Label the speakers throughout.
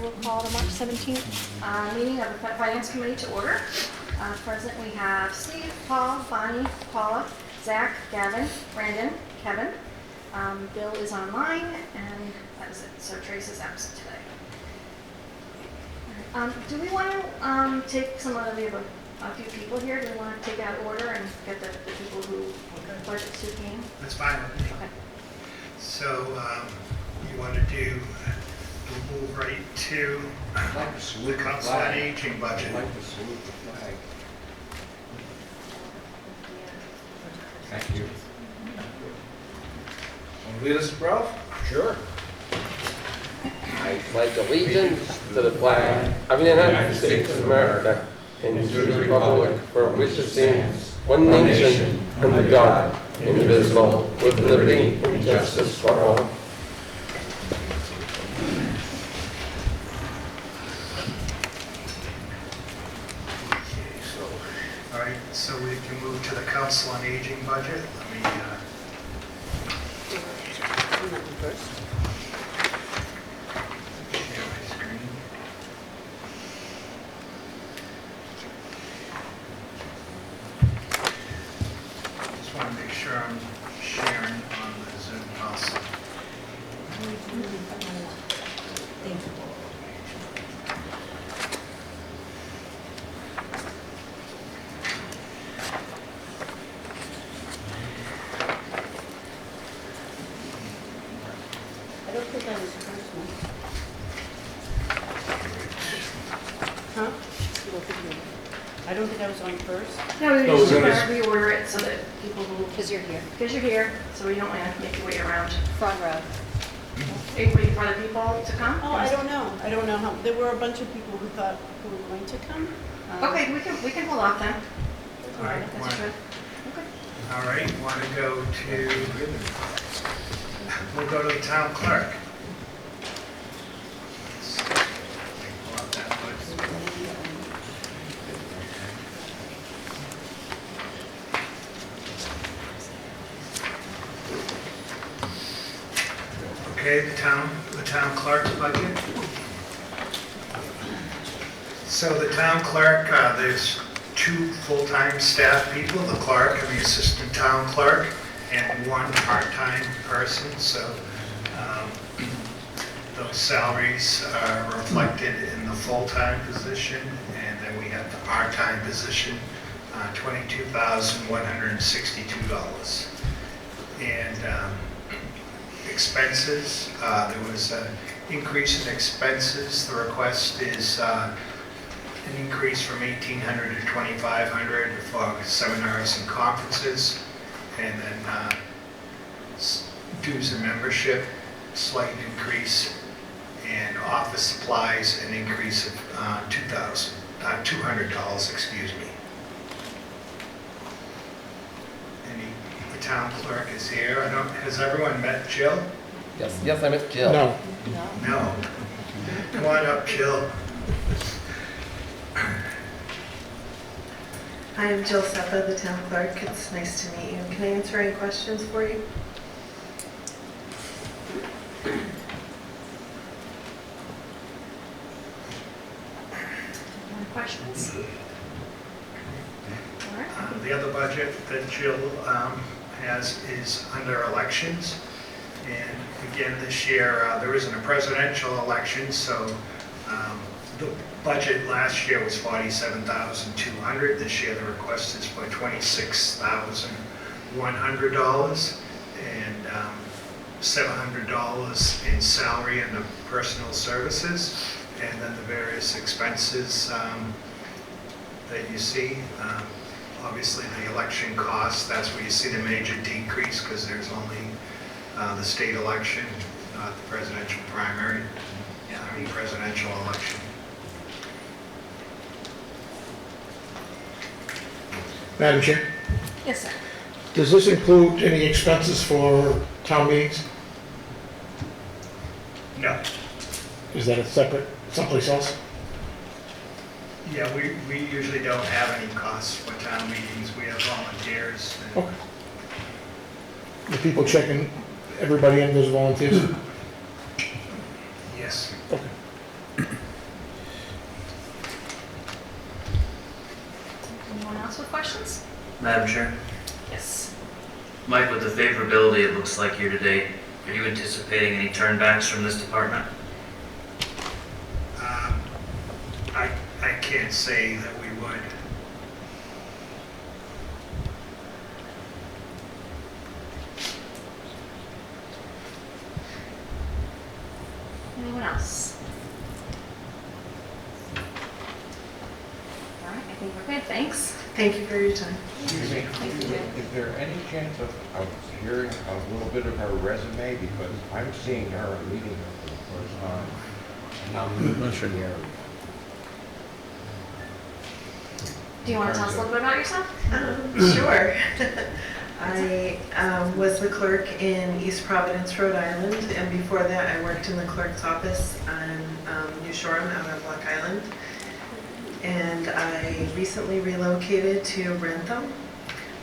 Speaker 1: will call the March 17th meeting of the Finance Committee to order. Present we have Steve, Paul, Bonnie, Paula, Zach, Gavin, Brandon, Kevin. Bill is online, and that is it. So Trace is absent today. Do we want to take some of the a few people here? Do we want to take out order and get the people who budgets who came?
Speaker 2: That's fine with me.
Speaker 1: Okay.
Speaker 2: So you want to do, we'll move right to
Speaker 3: I'd like to
Speaker 2: the
Speaker 3: salute the
Speaker 2: Council on
Speaker 3: flag.
Speaker 2: Aging budget.
Speaker 3: I'd like to salute the flag. Thank you. Want to lead us, Ralph?
Speaker 4: Sure. I pledge allegiance to the flag of the United States of America and to the republic for which it stands, one nation, under God, indivisible, with liberty and justice for all.
Speaker 2: All right, so we can move to the Council on Aging budget. Let me, share my screen. Just want to make sure I'm sharing on the Zoom also.
Speaker 5: I don't think I was first one. Huh? You don't think you were? I don't think I was on first.
Speaker 1: No, we
Speaker 3: No,
Speaker 1: just
Speaker 3: we're
Speaker 1: try
Speaker 3: gonna-
Speaker 1: to reorder it so that people who,
Speaker 5: Because you're here.
Speaker 1: because you're here, so we don't want to make you wait around.
Speaker 5: Front row.
Speaker 1: Are you waiting for other people to come?
Speaker 5: Oh, I don't know. I don't know how, there were a bunch of people who thought who were going to come.
Speaker 1: Okay, we can hold off then.
Speaker 2: All right,
Speaker 1: That's good. Okay.
Speaker 2: All right, want to go to, we'll go to the town clerk. Let's pull up that list. Okay, the town clerk's budget. So the town clerk, there's two full-time staff people, the clerk and the assistant town clerk, and one part-time person, so those salaries are reflected in the full-time position, and then we have the part-time position, $22,162. And expenses, there was an increase in expenses. The request is an increase from 1,800 to 2,500 for seminars and conferences, and then dues and membership, slight increase, and office supplies, an increase of $200, excuse me. The town clerk is here. Has everyone met Jill?
Speaker 4: Yes, I met Jill.
Speaker 1: No.
Speaker 2: No. Come on up, Jill.
Speaker 6: Hi, I'm Jill Seppa, the town clerk. It's nice to meet you. Can I answer any questions for you?
Speaker 1: Any questions? All right.
Speaker 2: The other budget that Jill has is under elections. And again, this year, there isn't a presidential election, so the budget last year was $47,200. This year, the request is for $26,100 and $700 in salary and the personal services, and then the various expenses that you see. Obviously, the election costs, that's where you see the major decrease, because there's only the state election, not the presidential primary, presidential election.
Speaker 7: Madam Chair,
Speaker 1: Yes, sir.
Speaker 7: does this include any expenses for town meetings?
Speaker 2: No.
Speaker 7: Is that a separate, someplace else?
Speaker 2: Yeah, we usually don't have any costs for town meetings. We have volunteers. and-
Speaker 7: Okay. The people checking everybody in, those volunteers?
Speaker 2: Yes.
Speaker 7: Okay.
Speaker 8: Madam Chair,
Speaker 1: Yes.
Speaker 8: Mike, with the favorability it looks like year-to-date, are you anticipating any turnbacks from this department?
Speaker 2: I can't say that we would.
Speaker 1: Anyone else? All right, I think we're good, thanks.
Speaker 6: Thank you for your time.
Speaker 3: Excuse me,
Speaker 1: Thank you, Jim.
Speaker 3: is there any chance of hearing a little bit of her resume? Because I'm seeing her and meeting her for the first time. And I'm not sure.
Speaker 1: Do you want to tell us a little bit about yourself?
Speaker 6: Sure. I was the clerk in East Providence, Rhode Island, and before that I worked in the clerk's office on New Shoreham out on Block Island. And I recently relocated to Rentham,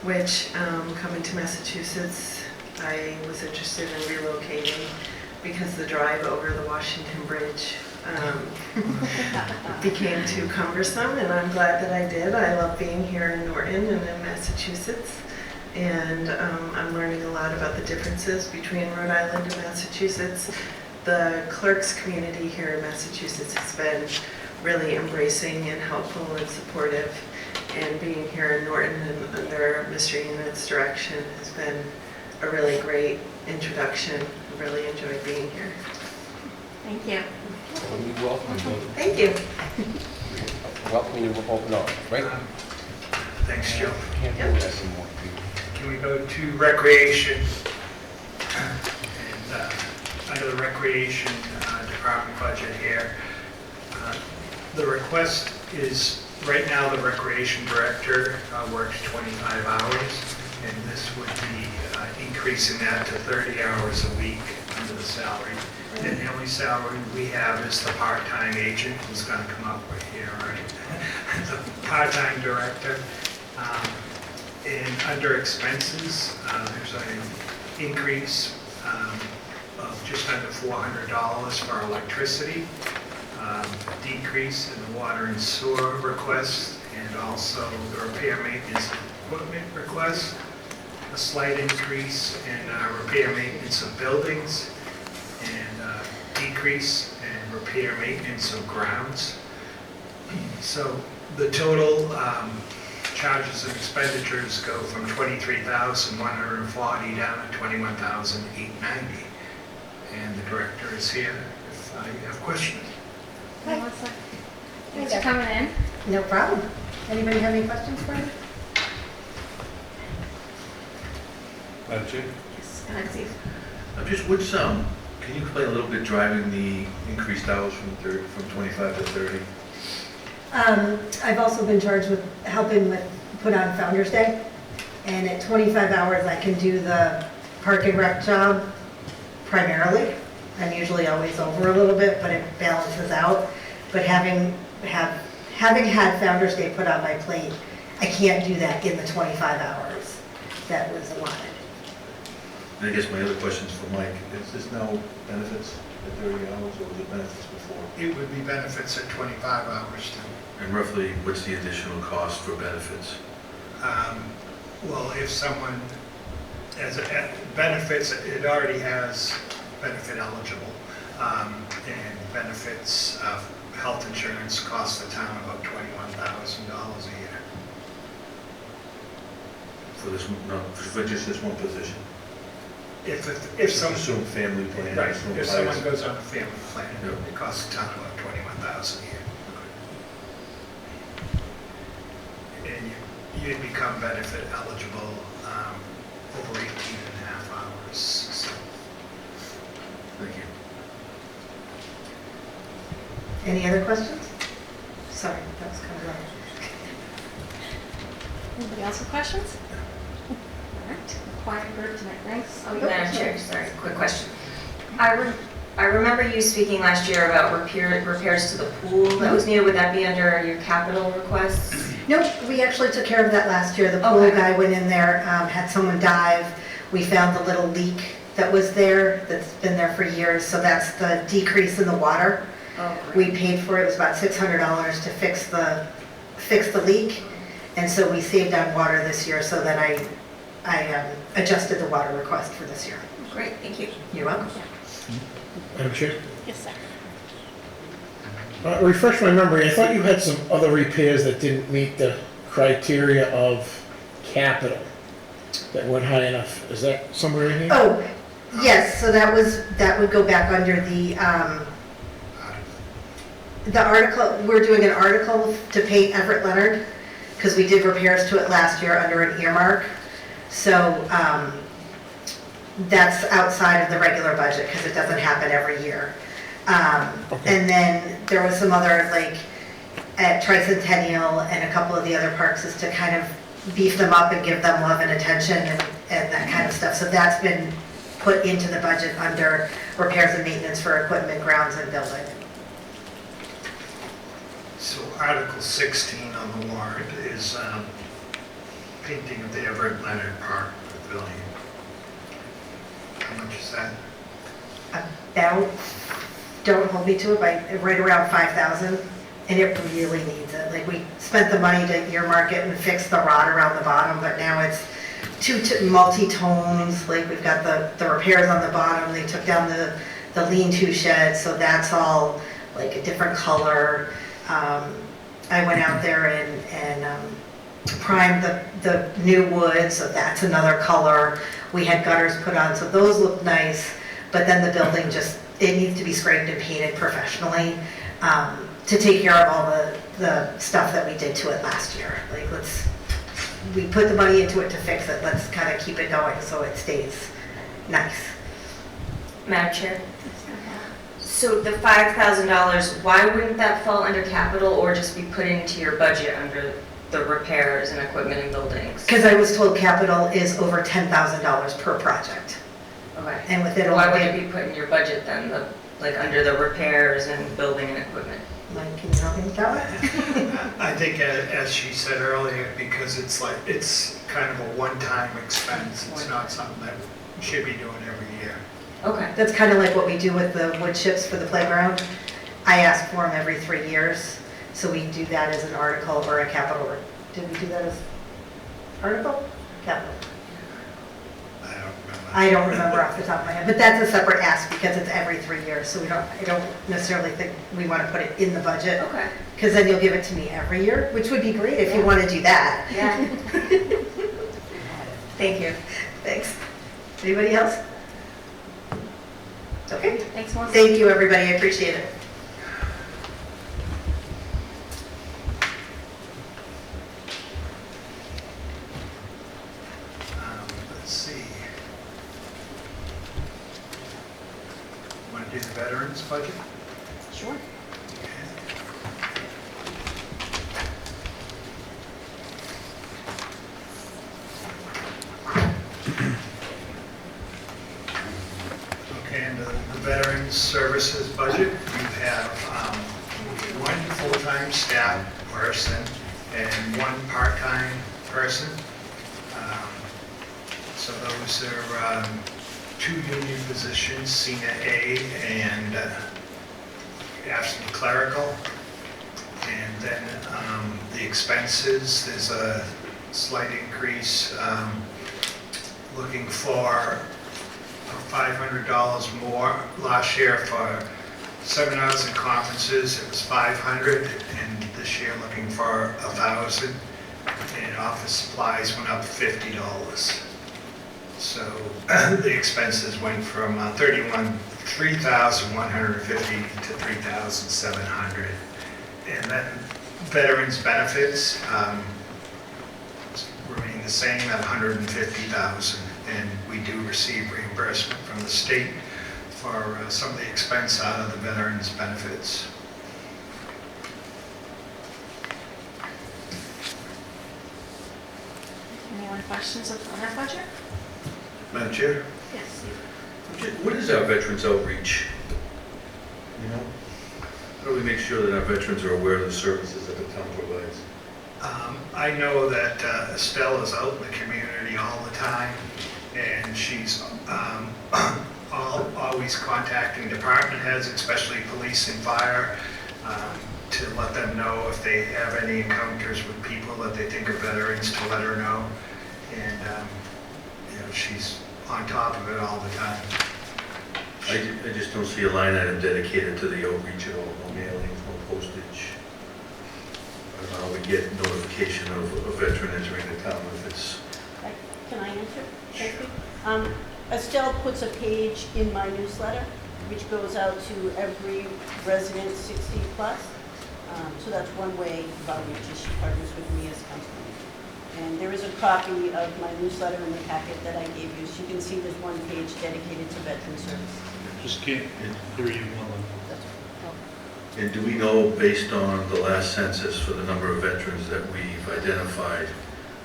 Speaker 6: which coming to Massachusetts, I was interested in relocating because the drive over the Washington Bridge became too cumbersome, and I'm glad that I did. I love being here in Norton and in Massachusetts, and I'm learning a lot about the differences between Rhode Island and Massachusetts. The clerks community here in Massachusetts has been really embracing and helpful and supportive, and being here in Norton and under Mr. Unit's direction has been a really great introduction. I really enjoyed being here.
Speaker 1: Thank you.
Speaker 3: Well, you welcome me.
Speaker 6: Thank you.
Speaker 4: Welcome you with open arms, right?
Speaker 2: Thanks, Joe.
Speaker 3: Can't do that anymore.
Speaker 2: Can we go to recreation? And under the recreation department budget here, the request is, right now the recreation director works 25 hours, and this would be increasing that to 30 hours a week under the salary. And the only salary we have is the part-time agent, who's going to come up with here, right? The part-time director. And under expenses, there's an increase of just under $400 for electricity, decrease in the water and sewer requests, and also the repair maintenance equipment request, a slight increase in repair maintenance of buildings, and decrease in repair maintenance of grounds. So the total charges and expenditures go from $23,140 down to $21,890. And the director is here if you have questions.
Speaker 1: Thanks for coming in.
Speaker 5: No problem. Anybody have any questions for me?
Speaker 3: Madam Chair?
Speaker 1: Yes, go ahead, Steve.
Speaker 9: I'm just, can you explain a little bit driving the increased hours from 25 to 30?
Speaker 5: I've also been charged with helping with put on Founder's Day. And at 25 hours, I can do the park and rec job primarily. I'm usually always over a little bit, but it balances out. But having had Founder's Day put on my plate, I can't do that in the 25 hours that was allotted.
Speaker 9: And I guess my other question is for Mike. Is this now benefits at 30 hours, or was it benefits before?
Speaker 2: It would be benefits at 25 hours too.
Speaker 9: And roughly, what's the additional cost for benefits?
Speaker 2: Well, if someone has benefits, it already has benefit eligible. And benefits of health insurance cost the town about $21,000 a year.
Speaker 9: For this, no, for just this one position?
Speaker 2: If someone,
Speaker 9: Assume family plan.
Speaker 2: right,
Speaker 9: assume
Speaker 2: if
Speaker 9: bias.
Speaker 2: someone goes on a family plan,
Speaker 9: Yeah.
Speaker 2: it costs the town about $21,000 a year. And you'd become benefit eligible over 18 and a half hours. So
Speaker 9: Thank you.
Speaker 5: Any other questions? Sorry, that was kind of loud.
Speaker 1: Anybody else with questions? All right, quiet group tonight, thanks. Oh,
Speaker 10: Madam Chair, sorry, quick question. I remember you speaking last year about repairs to the pool that was needed. Would that be under your capital requests?
Speaker 5: Nope, we actually took care of that last year. The pool
Speaker 10: Okay.
Speaker 5: guy went in there, had someone dive. We found the little leak that was there, that's been there for years, so that's the decrease in the water.
Speaker 10: Oh,
Speaker 5: We paid for it, it was about $600 to fix the leak. And so we saved on water this year, so that I adjusted the water request for this year.
Speaker 10: Great, thank you.
Speaker 5: You're welcome.
Speaker 7: Madam Chair?
Speaker 1: Yes, sir.
Speaker 7: Refresh my memory, I thought you had some other repairs that didn't meet the criteria of capital, that weren't high enough. Is that somewhere in here?
Speaker 5: Oh, yes, so that would go back under the article, we're doing an article to pay Everett Leonard, because we did repairs to it last year under an earmark. So that's outside of the regular budget, because it doesn't happen every year. And then there was some other, like, at Tricentennial and a couple of the other parks, is to kind of beef them up and give them love and attention and that kind of stuff. So that's been put into the budget under repairs and maintenance for equipment, grounds, and building.
Speaker 2: So Article 16 on the warrant is painting of the Everett Leonard Park Pavilion. How much is that?
Speaker 5: About, don't hold me to it, by right around 5,000, and it really needs it. Like, we spent the money to earmark it and fix the rod around the bottom, but now it's multi-tones. Like, we've got the repairs on the bottom, they took down the lean-to shed, so that's all like a different color. I went out there and primed the new wood, so that's another color. We had gutters put on, so those look nice, but then the building just, it needs to be scraped and painted professionally to take care of all the stuff that we did to it last year. Like, we put the money into it to fix it, let's kind of keep it going so it stays nice.
Speaker 10: Madam Chair? So the $5,000, why wouldn't that fall under capital or just be put into your budget under the repairs and equipment and buildings?
Speaker 5: Because I was told capital is over $10,000 per project.
Speaker 10: Okay.
Speaker 5: And with it
Speaker 10: Why
Speaker 5: only
Speaker 10: would it
Speaker 5: being,
Speaker 10: be put in your budget then, like under the repairs and building and equipment?
Speaker 5: like, can you help me with that one?
Speaker 2: I think, as she said earlier, because it's kind of a one-time expense. It's not something that we should be doing every year.
Speaker 10: Okay.
Speaker 5: That's kind of like what we do with the wood chips for the playground. I ask for them every 3 years, so we do that as an article or a capital. Did we do that as article? Capital. I don't remember off the top of my head, but that's a separate ask because it's every 3 years, so I don't necessarily think we want to put it in the budget.
Speaker 10: Okay.
Speaker 5: Because then you'll give it to me every year, which would be great if you want to do that.
Speaker 10: Yeah. Thank you.
Speaker 5: Thanks. Anybody else? Okay.
Speaker 1: Thanks, Melissa.
Speaker 5: Thank you, everybody. I appreciate it.
Speaker 2: Let's see. Want to do the veterans budget?
Speaker 1: Sure.
Speaker 2: Okay, and the veterans services budget, you have one full-time staff person and one part-time person. So those are 2 union positions, Cena A and Ashland Clerical. And then the expenses, there's a slight increase, looking for $500 more. Last year for seminars and conferences, it was $500, and this year looking for $1,000. And office supplies went up $50. So the expenses went from $3,150 to $3,700. And then veterans benefits remain the same at $150,000. And we do receive reimbursement from the state for some of the expense out of the veterans benefits.
Speaker 1: Any other questions on that budget?
Speaker 9: Madam Chair,
Speaker 1: Yes.
Speaker 9: what is our veterans outreach? You know, how do we make sure that our veterans are aware of the services that the town provides?
Speaker 2: I know that Estelle is out in the community all the time, and she's always contacting department heads, especially police and fire, to let them know if they have any encounters with people that they think are veterans, to let her know. And, she's on top of it all the time.
Speaker 9: I just don't see a line item dedicated to the outreach at all, no mailings, no postage. I don't know how we get notification of a veteran entering the town if it's,
Speaker 11: Can I answer? Thank you. Estelle puts a page in my newsletter, which goes out to every resident 60 plus. So that's one way of outreach, is she partners with me as councilman. And there is a copy of my newsletter in the packet that I gave you, so you can see there's one page dedicated to veteran service.
Speaker 12: Just can't hear you well.
Speaker 9: and do we know, based on the last census for the number of veterans that we've identified,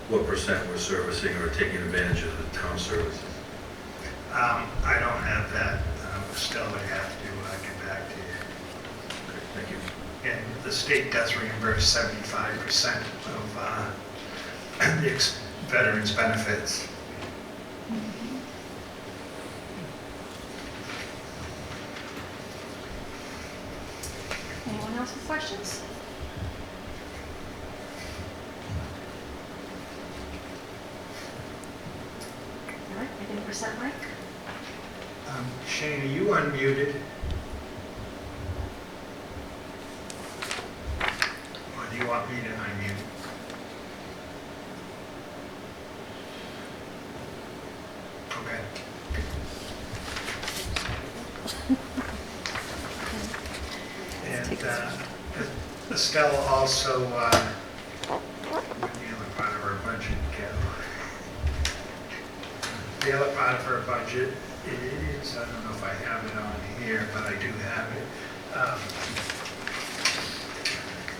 Speaker 9: what percent we're servicing or taking advantage of the town services?
Speaker 2: I don't have that. Still, I have to get back to you.
Speaker 9: Okay, thank you.
Speaker 2: And the state does reimburse 75% of the veterans' benefits.
Speaker 1: Anyone else with questions? All right, I think we're set, Mike.
Speaker 2: Shane, are you unmuted? Or do you want me to unmute? Okay. And Estelle also, the other part of her budget, the other part of her budget is, I don't know if I have it on here, but I do have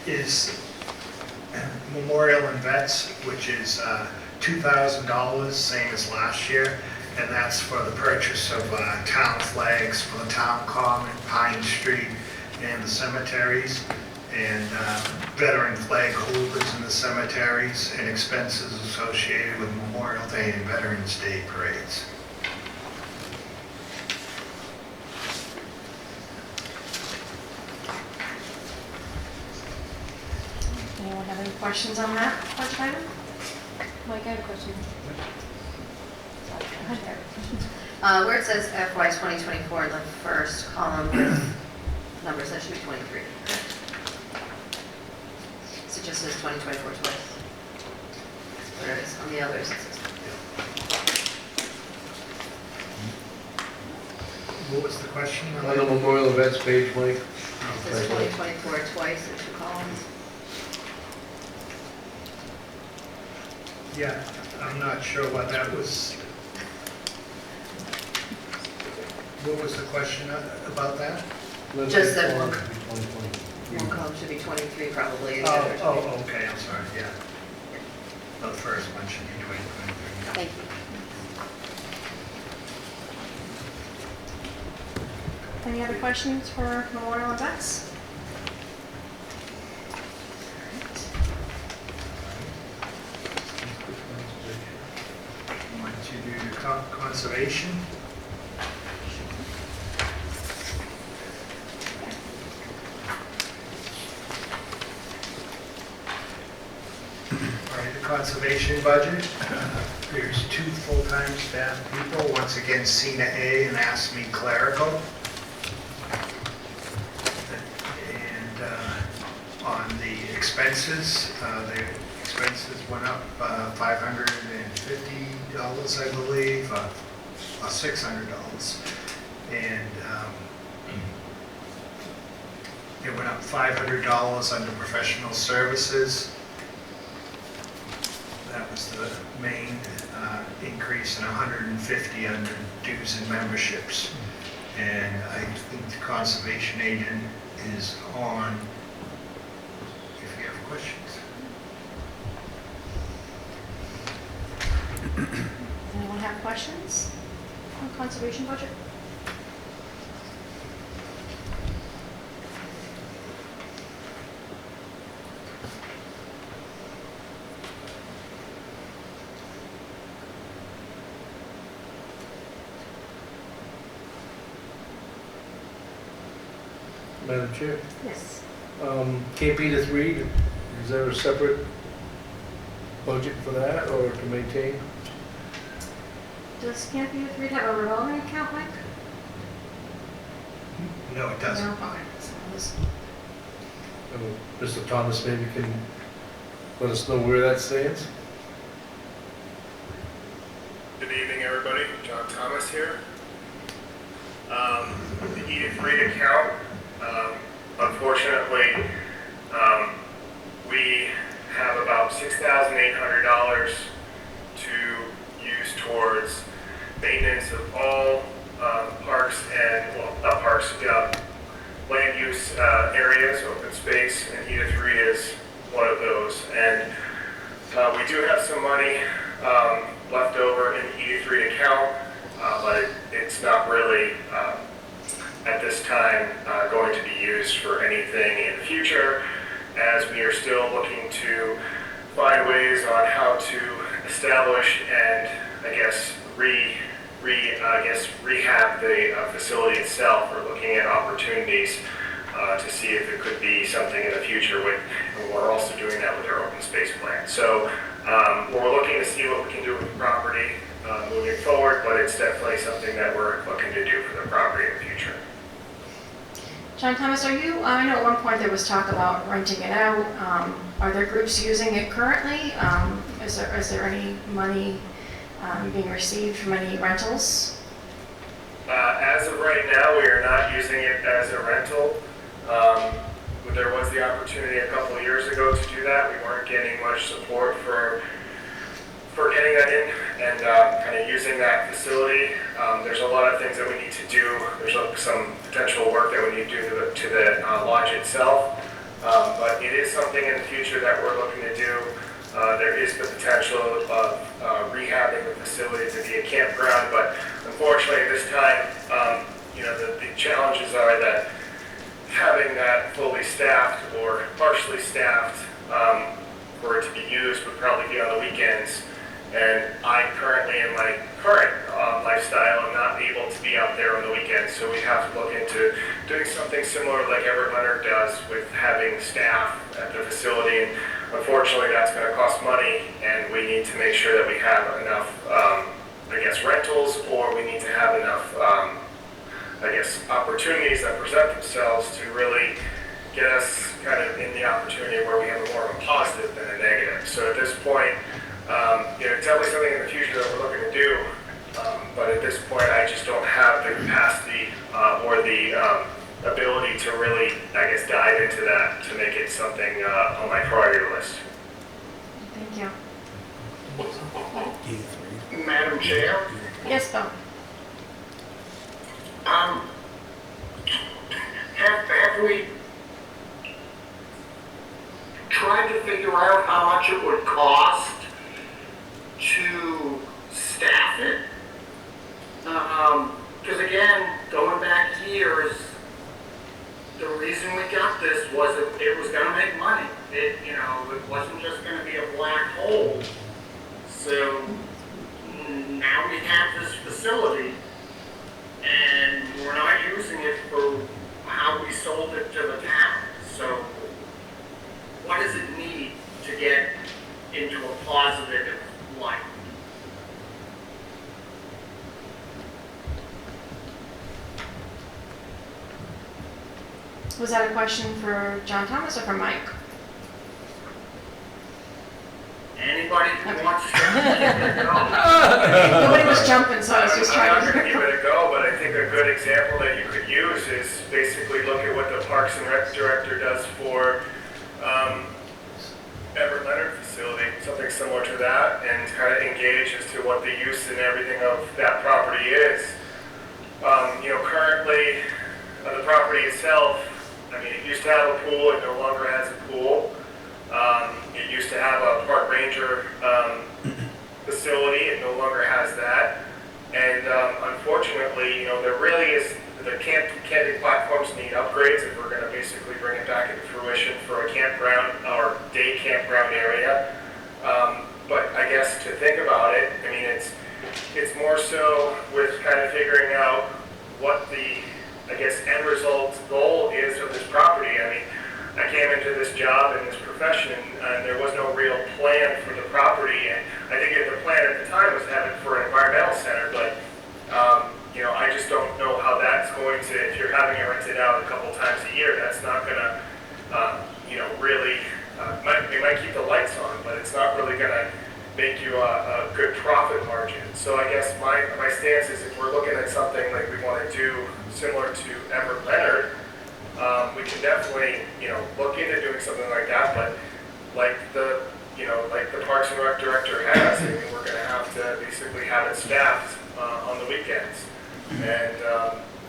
Speaker 2: it, is Memorial and Vets, which is $2,000, same as last year, and that's for the purchase of town flags for the town common, Pine Street, and the cemeteries, and veteran flag holders in the cemeteries, and expenses associated with Memorial Day and Veterans Day parades.
Speaker 1: Anyone have any questions on that budget item?
Speaker 13: Mike, I have a question.
Speaker 1: Sorry, go ahead, Eric.
Speaker 13: Where it says FY 2024 in the first column with numbers, that should be 23, correct? So it just says 2024 twice. Where it is on the others, it says.
Speaker 2: What was the question?
Speaker 3: On the Memorial Vets page, Mike?
Speaker 13: It says 2024 twice in 2 columns.
Speaker 2: Yeah, I'm not sure what that was. What was the question about that?
Speaker 13: Just that one column should be 23 probably. And the other 20.
Speaker 2: Oh, okay, I'm sorry, yeah. The first one should be 2023.
Speaker 13: Thank you.
Speaker 1: Any other questions for Memorial and Vets?
Speaker 2: Want to do conservation? All right, the conservation budget, there's 2 full-time staff people, once again, Cena A and ASME Clerical. And on the expenses, the expenses went up $550, I believe, $600. And it went up $500 under professional services. That was the main increase, and $150 under dues and memberships. And I think the conservation agent is on, if you have questions.
Speaker 1: Does anyone have questions on conservation budget?
Speaker 7: Madam Chair,
Speaker 1: Yes.
Speaker 12: Camp Peter 3, is there a separate budget for that or to maintain?
Speaker 1: Does Camp View 3 have a revolving account, Mike?
Speaker 2: No, it doesn't.
Speaker 1: No? Okay. So this-
Speaker 12: Mr. Thomas maybe can let us know where that stands?
Speaker 14: Good evening, everybody. John Thomas here. The Edith Reed account, unfortunately, we have about $6,800 to use towards maintenance of all parks and, well, not parks, land use areas, open space, and Edith Reed is one of those. And we do have some money left over in the Edith Reed account, but it's not really, at this time, going to be used for anything in the future, as we are still looking to find ways on how to establish and, I guess, rehab the facility itself. We're looking at opportunities to see if it could be something in the future with, and we're also doing that with our open space plan. So we're looking to see what we can do with the property moving forward, but it's definitely something that we're looking to do for the property in the future.
Speaker 1: John Thomas, are you, I know at one point there was talk about renting it out. Are there groups using it currently? Is there any money being received from any rentals?
Speaker 14: As of right now, we are not using it as a rental. There was the opportunity a couple of years ago to do that. We weren't getting much support for getting that in and kind of using that facility. There's a lot of things that we need to do. There's some potential work that we need to do to the lodge itself. But it is something in the future that we're looking to do. There is the potential of rehabbing the facility to be a campground, but unfortunately at this time, the challenges are that having that fully staffed or partially staffed for it to be used would probably be on the weekends. And I currently, in my current lifestyle, am not able to be out there on the weekends. So we have to look into doing something similar like Everett Leonard does with having staff at the facility. And unfortunately, that's going to cost money, and we need to make sure that we have enough, rentals, or we need to have enough, opportunities that present themselves to really get us kind of in the opportunity where we have more of a positive than a negative. So at this point, definitely something in the future that we're looking to do, but at this point, I just don't have the capacity or the ability to really, dive into that to make it something on my priority list.
Speaker 1: Thank you.
Speaker 14: Madam Chair?
Speaker 1: Yes, Bill?
Speaker 14: Have we tried to figure out how much it would cost to staff it? Because again, going back years, the reason we got this was that it was going to make money. It wasn't just going to be a black hole. So now we have this facility, and we're not using it for how we sold it to the town. So what does it need to get into a positive light?
Speaker 1: Was that a question for John Thomas or for Mike?
Speaker 14: Anybody who wants to give it a go.
Speaker 1: Nobody was jumping, so I was just
Speaker 14: I'm
Speaker 1: trying
Speaker 14: not
Speaker 1: to.
Speaker 14: going to give it a go, but I think a good example that you could use is basically look at what the Parks and Rec director does for Everett Leonard facility, something similar to that, and kind of engage as to what the use and everything of that property is. Currently, the property itself, it used to have a pool, it no longer has a pool. It used to have a park ranger facility, it no longer has that. And unfortunately, there really is, the camping platforms need upgrades if we're going to basically bring it back into fruition for a campground or day campground area. But I guess to think about it, it's more so with kind of figuring out what the, end result goal is of this property. I came into this job and this profession, and there was no real plan for the property. And I think the plan at the time was to have it for an environmental center, but I just don't know how that's going to, if you're having it rented out a couple times a year, that's not going to, really, it might keep the lights on, but it's not really going to make you a good profit margin. So I guess my stance is if we're looking at something like we want to do similar to Everett Leonard, we can definitely, look into doing something like that, but like the Parks and Rec director has, I mean, we're going to have to basically have it staffed on the weekends and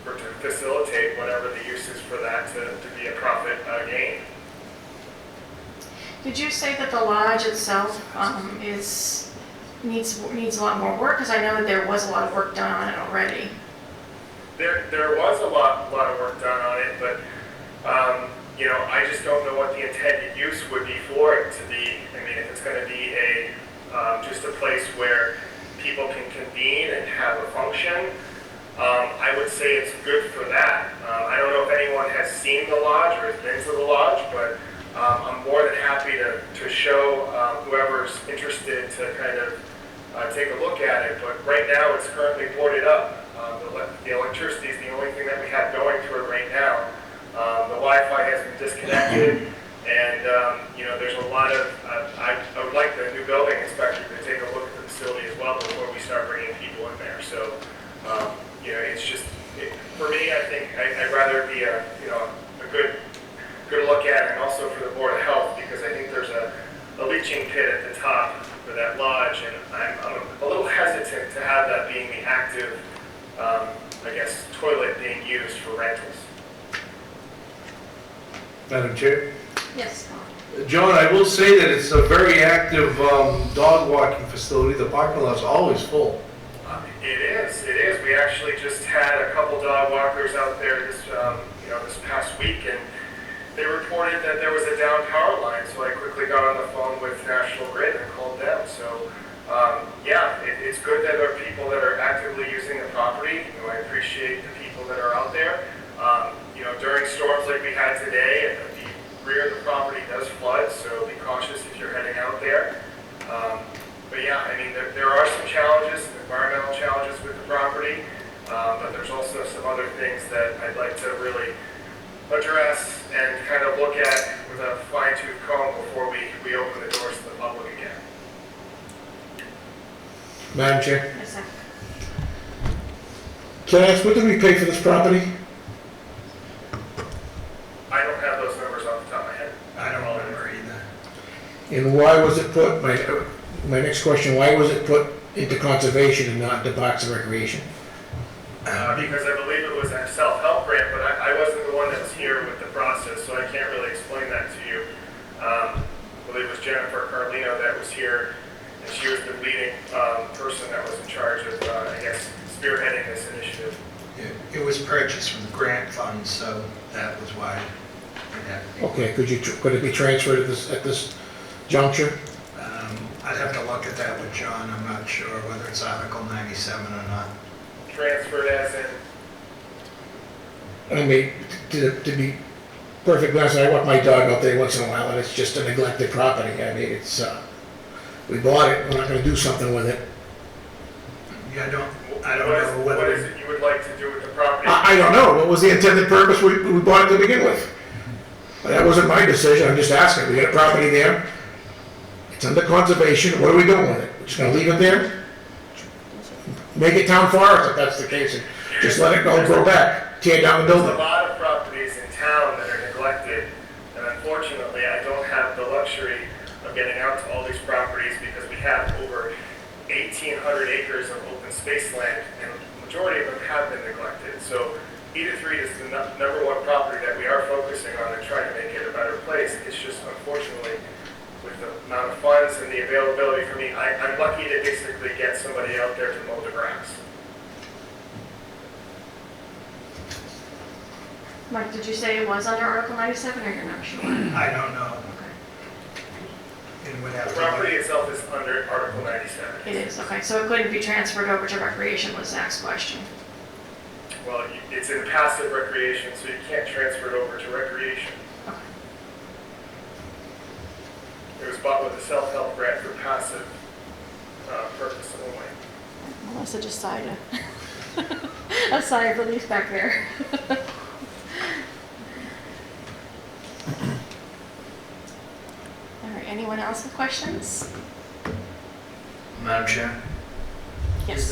Speaker 14: to facilitate whatever the use is for that to be a profit gain.
Speaker 1: Did you say that the lodge itself needs a lot more work? Because I know that there was a lot of work done on it already.
Speaker 14: There was a lot of work done on it, but I just don't know what the intended use would be for it to be. I mean, if it's going to be just a place where people can convene and have a function, I would say it's good for that. I don't know if anyone has seen the lodge or has been to the lodge, but I'm more than happy to show whoever's interested to kind of take a look at it. But right now, it's currently boarded up. The electricity is the only thing that we have going through it right now. The Wi-Fi has been disconnected, and there's a lot of. I would like the new building inspector to take a look at the facility as well before we start bringing people in there. So, it's just for me. I think I'd rather be a good look at it, and also for the Board of Health, because I think there's a leaching pit at the top for that lodge, and I'm a little hesitant to have that being the active, toilet being used for rentals.
Speaker 12: Madam Chair?
Speaker 1: Yes.
Speaker 12: John, I will say that it's a very active dog walking facility. The parking lot's always full.
Speaker 14: It is. We actually just had a couple dog walkers out there this past week, and they reported that there was a down power line, so I quickly got on the phone with National Grid and called them. So, it's good that there are people that are actively using the property. I appreciate the people that are out there. During storms like we had today, the rear of the property does flood, so be cautious if you're heading out there. But yeah, I mean, there are some challenges, environmental challenges with the property, but there's also some other things that I'd like to really address and kind of look at with a fine-tooth comb before we open the doors to the public again.
Speaker 7: Madam Chair,
Speaker 1: Yes, sir.
Speaker 7: can I ask, what did we pay for this property?
Speaker 14: I don't have those numbers off the top of my head.
Speaker 2: I don't remember either.
Speaker 7: And why was it put, my next question, why was it put into conservation and not into Parks and Recreation?
Speaker 14: Because I believe it was a self-help grant, but I wasn't the one that was here with the process, so I can't really explain that to you. I believe it was Jennifer Carlino that was here, and she was the leading person that was in charge of, spearheading this initiative.
Speaker 2: It was purchased from the grant fund, so that was why it had to be.
Speaker 7: Okay, could it be transferred at this juncture?
Speaker 2: I'd have to look at that with John. I'm not sure whether it's Article 97 or not.
Speaker 14: Transferred as in,
Speaker 7: I mean, to be perfectly honest, I walk my dog out there once in a while, and it's just a neglected property. I mean, it's, we bought it, we're not gonna do something with it.
Speaker 2: Yeah, I don't know
Speaker 14: what
Speaker 2: whether.
Speaker 14: is it you would like to do with the property?
Speaker 7: I don't know, what was the intended purpose we bought it to begin with? That wasn't my decision, I'm just asking, we got a property there, it's under conservation, what are we doing with it? We're just gonna leave it there? Make it town forest if that's the case, and just let it go, grow back, tear down the
Speaker 14: There's
Speaker 7: building.
Speaker 14: a lot of properties in town that are neglected, and unfortunately, I don't have the luxury of getting out to all these properties because we have over 1,800 acres of open space land, and the majority of them have been neglected. So Edith Reed is the number one property that we are focusing on and trying to make it a better place. It's just unfortunately, with the amount of funds and the availability for me, I'm lucky to basically get somebody out there to mow the grass.
Speaker 1: Mike, did you say it was under Article 97, or you're not sure?
Speaker 2: I don't know.
Speaker 1: Okay.
Speaker 2: It would have
Speaker 14: The
Speaker 2: to
Speaker 14: property
Speaker 2: be.
Speaker 14: itself is under Article 97.
Speaker 1: It is, okay, so it couldn't be transferred over to recreation was Zach's question.
Speaker 14: Well, it's in passive recreation, so you can't transfer it over to recreation.
Speaker 1: Okay.
Speaker 14: was bought with a self-help grant for passive purpose only.
Speaker 1: Melissa just sighed a sigh of relief back there. All right, anyone else with questions?
Speaker 8: Madam Chair,
Speaker 1: Yes.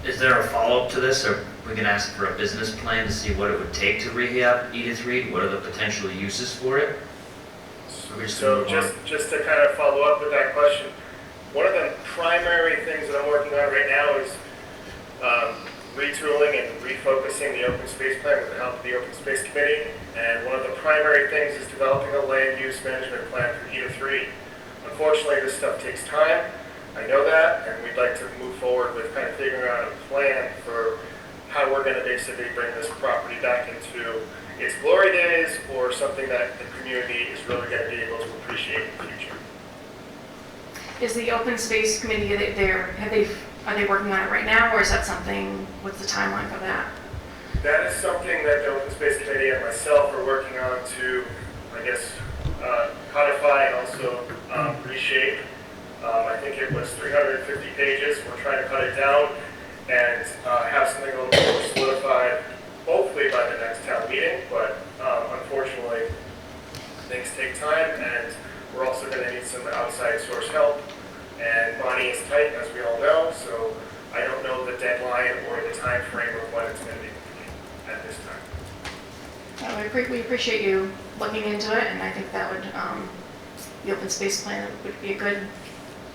Speaker 8: is there a follow-up to this, or we can ask for a business plan to see what it would take to rehab Edith Reed? What are the potential uses for it? Or just to
Speaker 14: So
Speaker 8: move on?
Speaker 14: just to kind of follow up with that question, one of the primary things that I'm working on right now is retooling and refocusing the open space plan with the help of the open space committee. And one of the primary things is developing a land use management plan for Edith Reed. Unfortunately, this stuff takes time. I know that, and we'd like to move forward with kind of figuring out a plan for how we're going to basically bring this property back into its glory days, or something that the community is really going to be able to appreciate in the future.
Speaker 1: Is the open space committee, are they working on it right now, or is that something, what's the timeline for that?
Speaker 14: That is something that the Open Space Committee and myself are working on to, I guess, codify and also reshape. I think it was 350 pages. We're trying to cut it down and have something a little bit more solidified, hopefully by the next town meeting, but unfortunately, things take time, and we're also going to need some outside source help. And money is tight, as we all know, so I don't know the deadline or the time frame of when it's going to be complete at this time.
Speaker 1: We appreciate you looking into it, and I think that would, the open space plan would be a good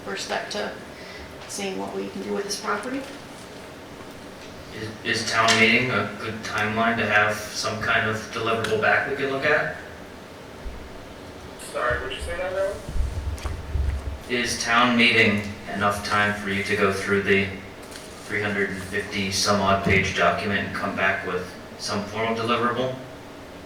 Speaker 1: first step to seeing what we can do with this property.
Speaker 8: Is town meeting a good timeline to have some kind of deliverable back we can look at?
Speaker 14: Sorry, would you say that now?
Speaker 8: Is town meeting enough time for you to go through the 350 some odd page document and come back with some form of deliverable?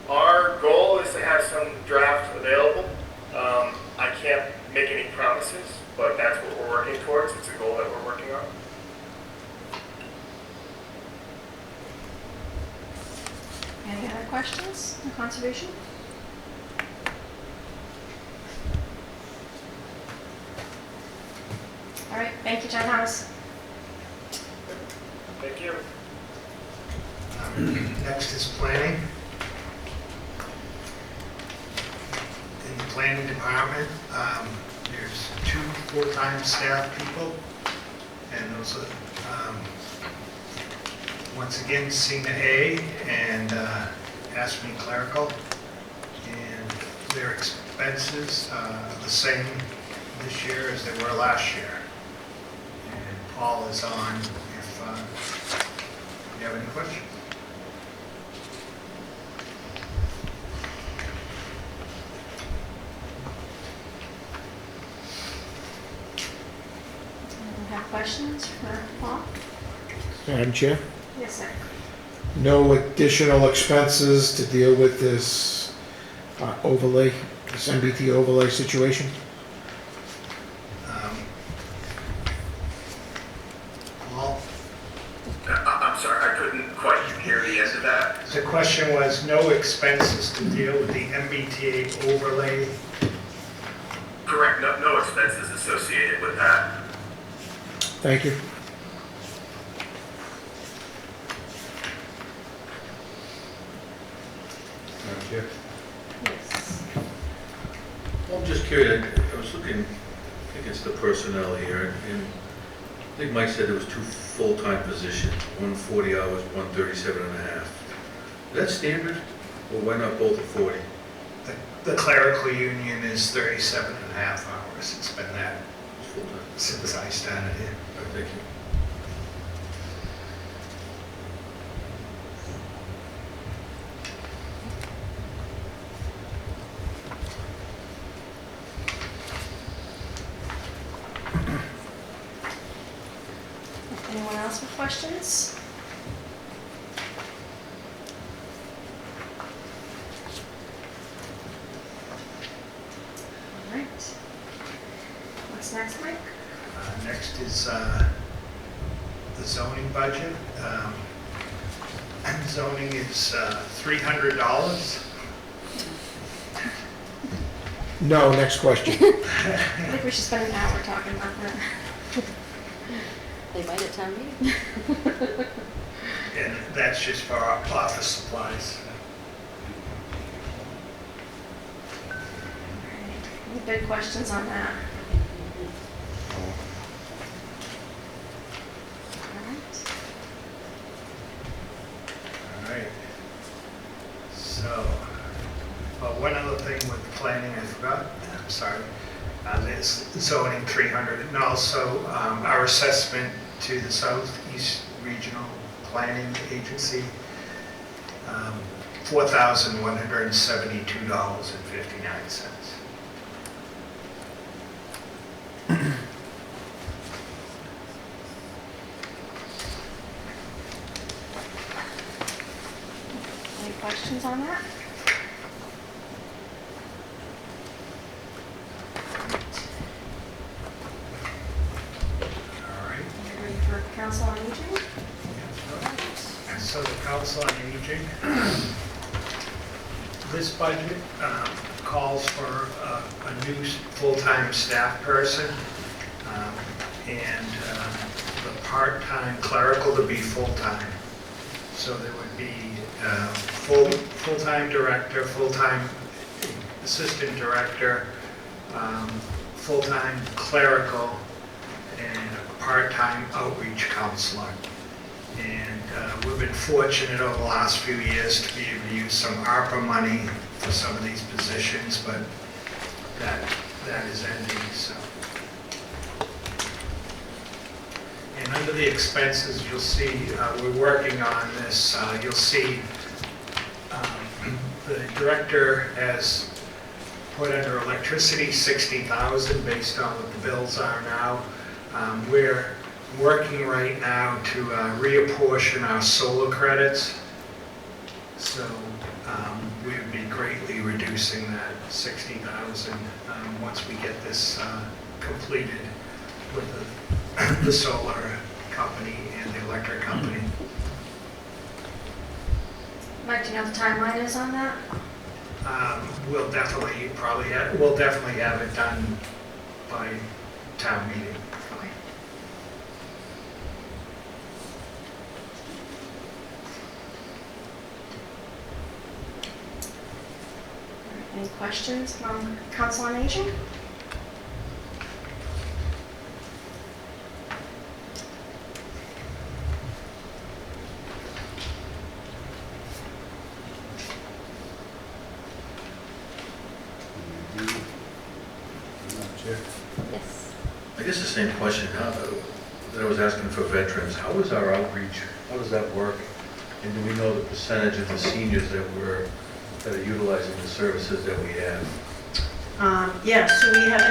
Speaker 14: Our goal is to have some draft available. I can't make any promises, but that's what we're working towards. It's a goal that we're working on.
Speaker 1: Any other questions on conservation? All right, thank you, John Thomas.
Speaker 14: Thank you.
Speaker 2: Next is planning. In the planning department, there's 2 full-time staff people, and those are, once again, Cena A and Ashby Clerical, and their expenses are the same this year as they were last year. And Paul is on if you have any questions.
Speaker 1: Anyone have questions for Paul?
Speaker 7: Madam Chair?
Speaker 1: Yes, sir.
Speaker 7: No additional expenses to deal with this overlay, this MBT overlay situation?
Speaker 2: Paul?
Speaker 14: I'm sorry, I couldn't quite hear the end of that.
Speaker 2: The question was, no expenses to deal with the MBTA overlay.
Speaker 14: Correct, no expenses associated with that.
Speaker 7: Thank you.
Speaker 3: Madam Chair?
Speaker 1: Yes.
Speaker 9: Well, I'm just curious, I was looking, I think it's the personnel here, and I think Mike said there was 2 full-time positions, one 40 hours, one 37 and a half. Is that standard, or why not both at 40?
Speaker 2: The clerical union is 37 and a half hours. It's been that
Speaker 9: It's full-time.
Speaker 2: since I started here.
Speaker 9: All right, thank you.
Speaker 1: Anyone else with questions? All right. What's next, Mike?
Speaker 2: Next is the zoning budget. Zoning is $300.
Speaker 7: No, next question.
Speaker 1: I think we should spend an hour talking about that.
Speaker 13: They might at town meeting.
Speaker 2: And that's just for our office supplies.
Speaker 1: Any big questions on that?
Speaker 2: All right. So, one other thing with planning I forgot, I'm sorry, is zoning 300, and also our assessment to the Southeast Regional Planning Agency, $4,172.59.
Speaker 1: Any questions on that?
Speaker 2: All right.
Speaker 1: You ready for Council on Aging?
Speaker 2: And so the Council on Aging, this budget calls for a new full-time staff person and the part-time clerical to be full-time. So there would be full-time director, full-time assistant director, full-time clerical, and a part-time outreach counselor. And we've been fortunate over the last few years to be able to use some ARPA money for some of these positions, but that is ending, so. And under the expenses, you'll see, we're working on this, you'll see the director has put under electricity 60,000 based on what the bills are now. We're working right now to reapportion our solar credits. So we would be greatly reducing that 60,000 once we get this completed with the solar company and the electric company.
Speaker 1: Mike, do you know what the timeline is on that?
Speaker 2: We'll definitely have it done by town meeting.
Speaker 1: Okay. Any questions from Council on Aging?
Speaker 13: Yes.
Speaker 9: I guess the same question that I was asking for veterans. How is our outreach? How does that work? And do we know the percentage of the seniors that are utilizing the services that we have?
Speaker 11: Yeah, so we have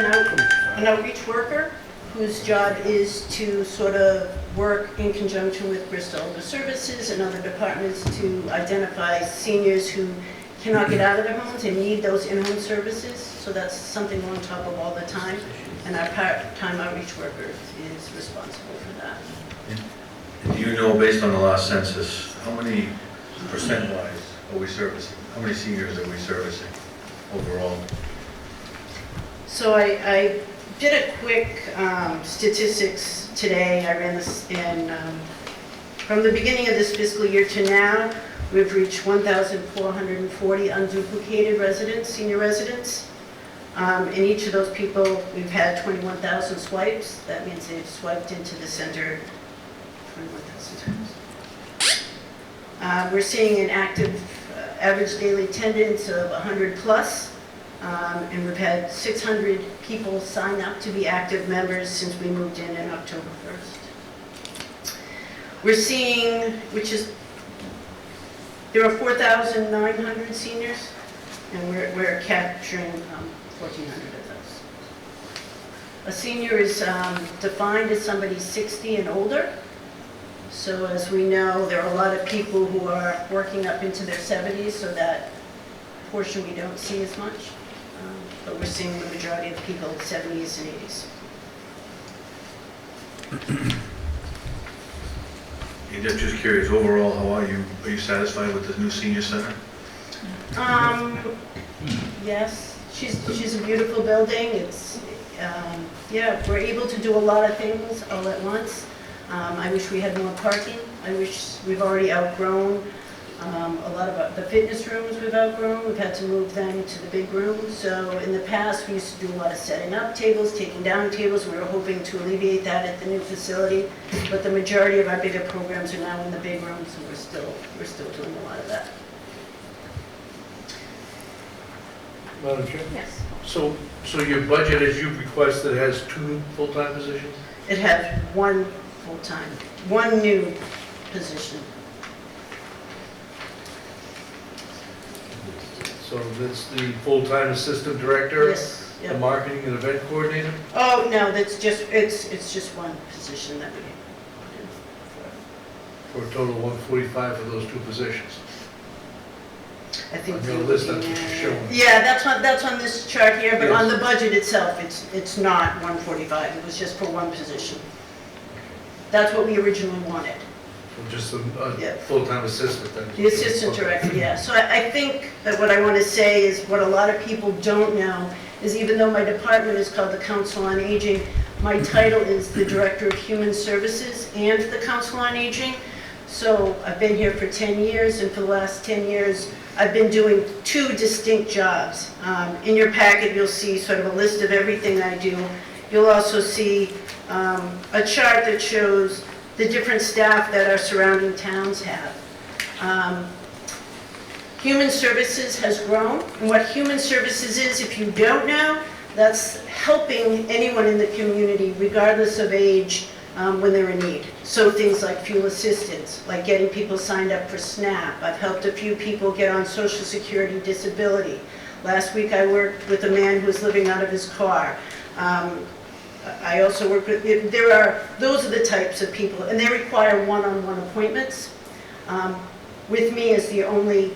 Speaker 11: an outreach worker whose job is to sort of work in conjunction with Bristol Elder Services and other departments to identify seniors who cannot get out of their homes and need those in-home services. So that's something we're on top of all the time. And our part-time outreach worker is responsible for that.
Speaker 9: And do you know, based on the last census, how many percent-wise are we servicing? How many seniors are we servicing overall?
Speaker 11: So I did a quick statistics today. I ran this in, from the beginning of this fiscal year to now, we've reached 1,440 unduplicated residents, senior residents. In each of those people, we've had 21,000 swipes. That means they've swiped into the center 21,000 times. We're seeing an active average daily attendance of 100 plus. And we've had 600 people sign up to be active members since we moved in October 1st. We're seeing, there are 4,900 seniors, and we're capturing 1,400 of those. A senior is defined as somebody 60 and older. So as we know, there are a lot of people who are working up into their 70s, so that portion we don't see as much. But we're seeing the majority of the people 70s and 80s.
Speaker 9: And just curious, overall, how are you? Are you satisfied with the new senior center?
Speaker 11: Yes, She's a beautiful building. It's, yeah, we're able to do a lot of things all at once. I wish we had more parking. I wish we've already outgrown a lot of the fitness rooms we've outgrown. We've had to move them to the big rooms. So in the past, we used to do a lot of setting up tables, taking down tables. We were hoping to alleviate that at the new facility. But the majority of our bigger programs are now in the big rooms, and we're still doing a lot of that.
Speaker 12: Madam Chair?
Speaker 1: Yes.
Speaker 12: So your budget, as you've requested, has 2 full-time positions?
Speaker 11: It has one full-time, one new position.
Speaker 12: So that's the full-time assistant director?
Speaker 11: Yes,
Speaker 12: The
Speaker 11: yep.
Speaker 12: marketing and event coordinator?
Speaker 11: Oh, no, that's just, it's just one position that we do.
Speaker 12: For a total of 145 for those 2 positions.
Speaker 11: I think
Speaker 12: On your
Speaker 11: you're
Speaker 12: list,
Speaker 11: looking
Speaker 12: that's what
Speaker 11: at-
Speaker 12: you're showing.
Speaker 11: Yeah, that's on this chart here, but on
Speaker 12: Yes.
Speaker 11: the budget itself, it's not 145, it was just for one position. That's what we originally wanted,
Speaker 12: So just
Speaker 11: Yeah.
Speaker 12: a full-time assistant then?
Speaker 11: the assistant director, yeah. So I think that what I want to say is, what a lot of people don't know is, even though my department is called the Council on Aging, my title is the Director of Human Services and the Council on Aging. So I've been here for 10 years, and for the last 10 years, I've been doing 2 distinct jobs. In your packet, you'll see sort of a list of everything I do. You'll also see a chart that shows the different staff that our surrounding towns have. Human Services has grown, and what Human Services is, if you don't know, that's helping anyone in the community, regardless of age, when they're in need. So things like fuel assistance, like getting people signed up for SNAP. I've helped a few people get on Social Security disability. Last week I worked with a man who was living out of his car. I also work with, those are the types of people, and they require one-on-one appointments with me as the only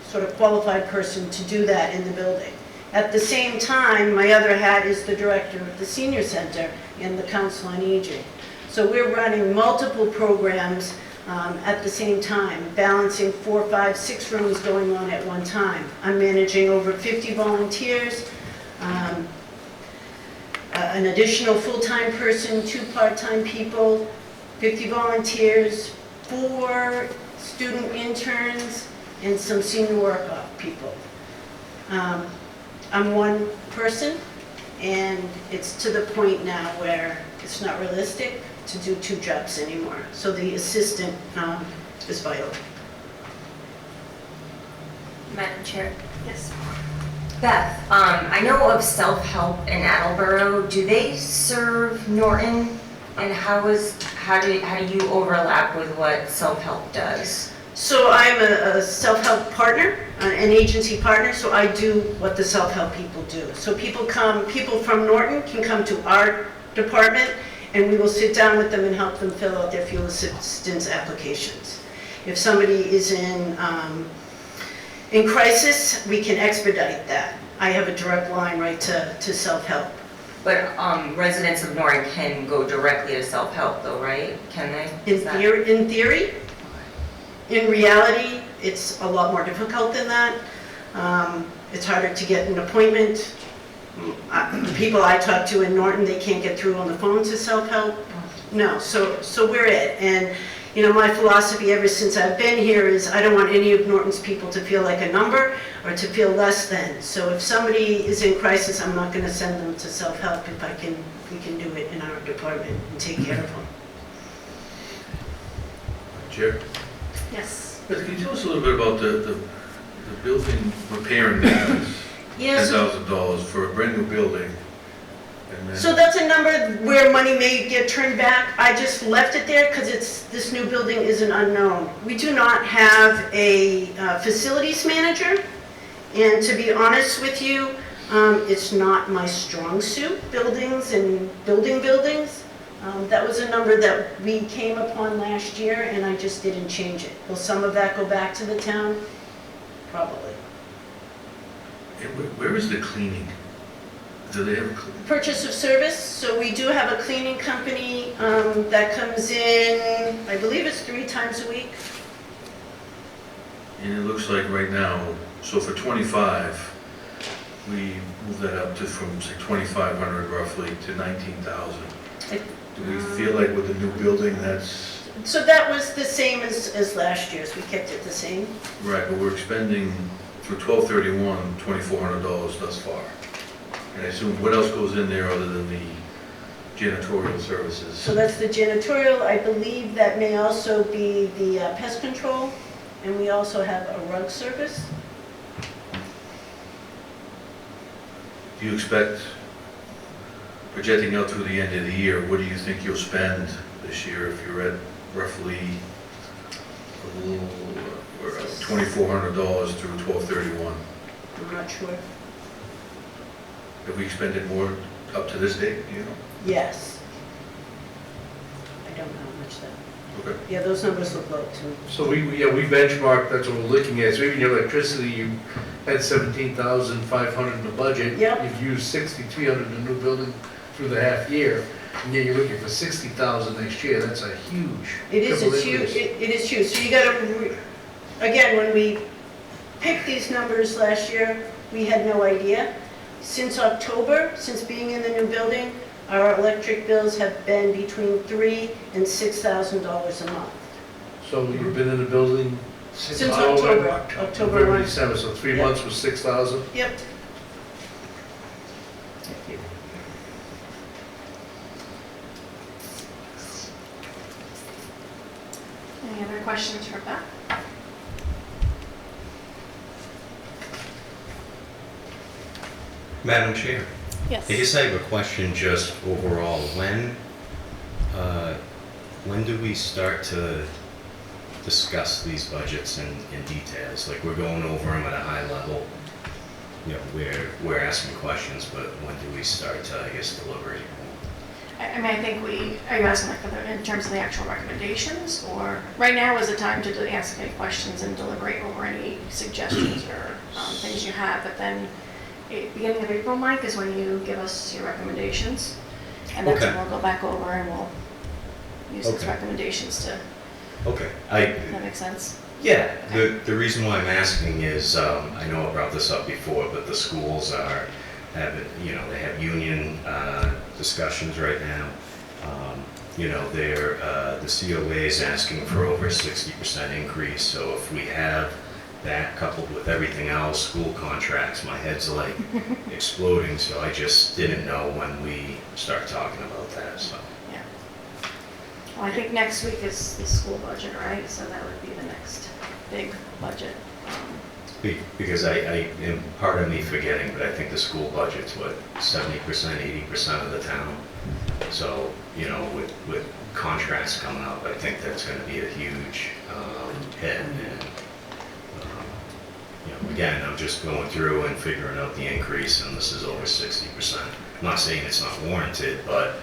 Speaker 11: sort of qualified person to do that in the building. At the same time, my other hat is the director of the Senior Center and the Council on Aging. So we're running multiple programs at the same time, balancing 4, 5, 6 rooms going on at one time. I'm managing over 50 volunteers, an additional full-time person, 2 part-time people, 50 volunteers, 4 student interns, and some senior work-off people. I'm one person, and it's to the point now where it's not realistic to do 2 jobs anymore. So the assistant is vital.
Speaker 10: Madam Chair.
Speaker 1: Yes.
Speaker 10: Beth, I know of Self-Help in Attleboro. Do they serve Norton? And how do you overlap with what Self-Help does?
Speaker 11: So I'm a self-help partner, an agency partner, so I do what the self-help people do. So people from Norton can come to our department, and we will sit down with them and help them fill out their fuel assistance applications. If somebody is in crisis, we can expedite that. I have a direct line right to self-help.
Speaker 10: But residents of Norton can go directly to Self-Help though, right? Can they?
Speaker 11: In theory. In reality, it's a lot more difficult than that. It's harder to get an appointment. The people I talk to in Norton, they can't get through on the phone to self-help. No, so we're it. And, you know, my philosophy ever since I've been here is I don't want any of Norton's people to feel like a number or to feel less than. So if somebody is in crisis, I'm not going to send them to self-help if we can do it in our department and take care of them.
Speaker 9: Chair?
Speaker 1: Yes.
Speaker 9: Beth, can you tell us a little bit about the building repair and maintenance?
Speaker 11: Yes.
Speaker 9: $10,000 for a brand new building. And then-
Speaker 11: So that's a number where money may get turned back. I just left it there because this new building is an unknown. We do not have a facilities manager, and to be honest with you, it's not my strong suit, buildings and buildings. That was a number that we came upon last year, and I just didn't change it. Will some of that go back to the town? Probably.
Speaker 9: And where is the cleaning? Do they have a cleaning?
Speaker 11: Purchase of service, so we do have a cleaning company that comes in, I believe it's 3 times a week.
Speaker 9: And it looks like right now, so for 25, we move that up to from, say, 2,500 roughly to 19,000? Do we feel like with the new building, that's,
Speaker 11: So that was the same as last year's, we kept it the same.
Speaker 9: right, but we're expending through 12/31, $2,400 thus far. And I assume, what else goes in there other than the janitorial services?
Speaker 11: So that's the janitorial, I believe that may also be the pest control, and we also have a rug service.
Speaker 9: Do you expect, projecting out through the end of the year, what do you think you'll spend this year if you're at roughly a little, $2,400 through 12/31?
Speaker 11: I'm not sure.
Speaker 9: Have we expended more up to this date, do you know?
Speaker 11: Yes. I don't know how much that,
Speaker 9: Okay.
Speaker 11: yeah, those numbers look low too.
Speaker 12: So we benchmarked, that's what we're looking at, so even your electricity, you had 17,500 in the budget.
Speaker 11: Yep.
Speaker 12: You've used 6,300 in the new building through the half year, and yet you're looking for 60,000 next year, that's a huge.
Speaker 11: It is,
Speaker 12: triple
Speaker 11: it's huge,
Speaker 12: increase.
Speaker 11: it is huge. So you gotta, again, when we picked these numbers last year, we had no idea. Since October, since being in the new building, our electric bills have been between $3,000 and $6,000 a month.
Speaker 12: So you've been in the building
Speaker 11: Since October, October
Speaker 12: November,
Speaker 11: 1.
Speaker 12: December, so 3
Speaker 11: Yeah.
Speaker 12: months was 6,000?
Speaker 11: Yep.
Speaker 1: Any other questions for Beth?
Speaker 15: Madam Chair,
Speaker 1: Yes.
Speaker 15: I guess I have a question just overall. When do we start to discuss these budgets in details? Like, we're going over them at a high level, you know, we're asking questions, but when do we start to, I guess, deliberate?
Speaker 1: I mean, I think are you asking like in terms of the actual recommendations, or right now is the time to ask any questions and deliberate over any suggestions or things you have, but then beginning of April, Mike, is when you give us your recommendations, and that's when
Speaker 15: Okay.
Speaker 1: we'll go back over and we'll use those
Speaker 15: Okay.
Speaker 1: recommendations to,
Speaker 15: Okay.
Speaker 1: does that make sense?
Speaker 15: Yeah, the reason why I'm asking is, I know I brought this up before, but the schools they have union discussions right now. The COA is asking for over a 60% increase, so if we have that coupled with everything else, school contracts, my head's like exploding, so I just didn't know when we start talking about that, so.
Speaker 1: Yeah. Well, I think next week is the school budget, right? So that would be the next big budget.
Speaker 15: Because and part of me forgetting, but I think the school budget's what, 70%, 80% of the town. So, with contracts coming up, I think that's gonna be a huge hit. And, again, I'm just going through and figuring out the increase, and this is over 60%. I'm not saying it's not warranted, but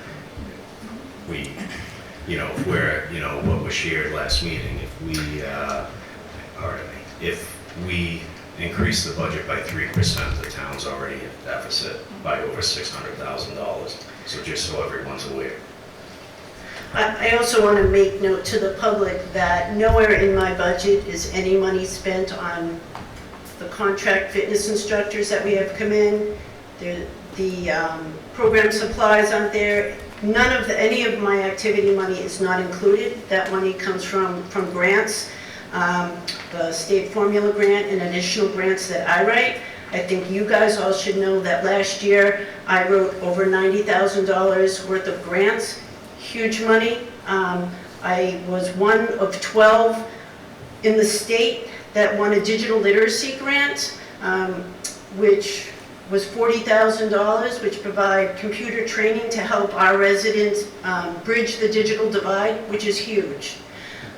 Speaker 15: if we're, what was shared last meeting, if we increase the budget by 3%, the town's already at deficit by over $600,000. So just so everyone's aware.
Speaker 11: I also want to make note to the public that nowhere in my budget is any money spent on the contract fitness instructors that we have come in. The program supplies aren't there. Any of my activity money is not included. That money comes from grants, the state formula grant and additional grants that I write. I think you guys all should know that last year I wrote over $90,000 worth of grants, huge money. I was one of 12 in the state that won a digital literacy grant, which was $40,000, which provide computer training to help our residents bridge the digital divide, which is huge.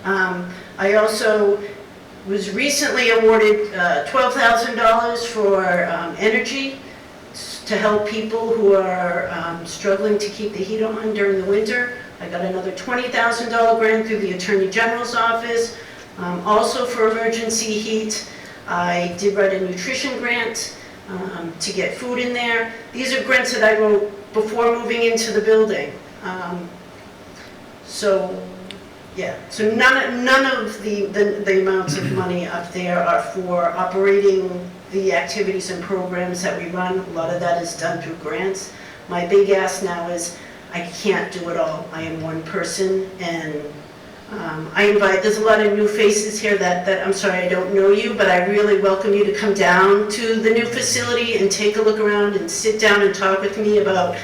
Speaker 11: I also was recently awarded $12,000 for energy to help people who are struggling to keep the heat on during the winter. I got another $20,000 grant through the Attorney General's office, also for emergency heat. I did write a nutrition grant to get food in there. These are grants that I wrote before moving into the building. So none of the amounts of money up there are for operating the activities and programs that we run. A lot of that is done through grants. My big ask now is I can't do it all. I am one person, and I invite, there's a lot of new faces here that I'm sorry I don't know you, but I really welcome you to come down to the new facility and take a look around and sit down and talk with me about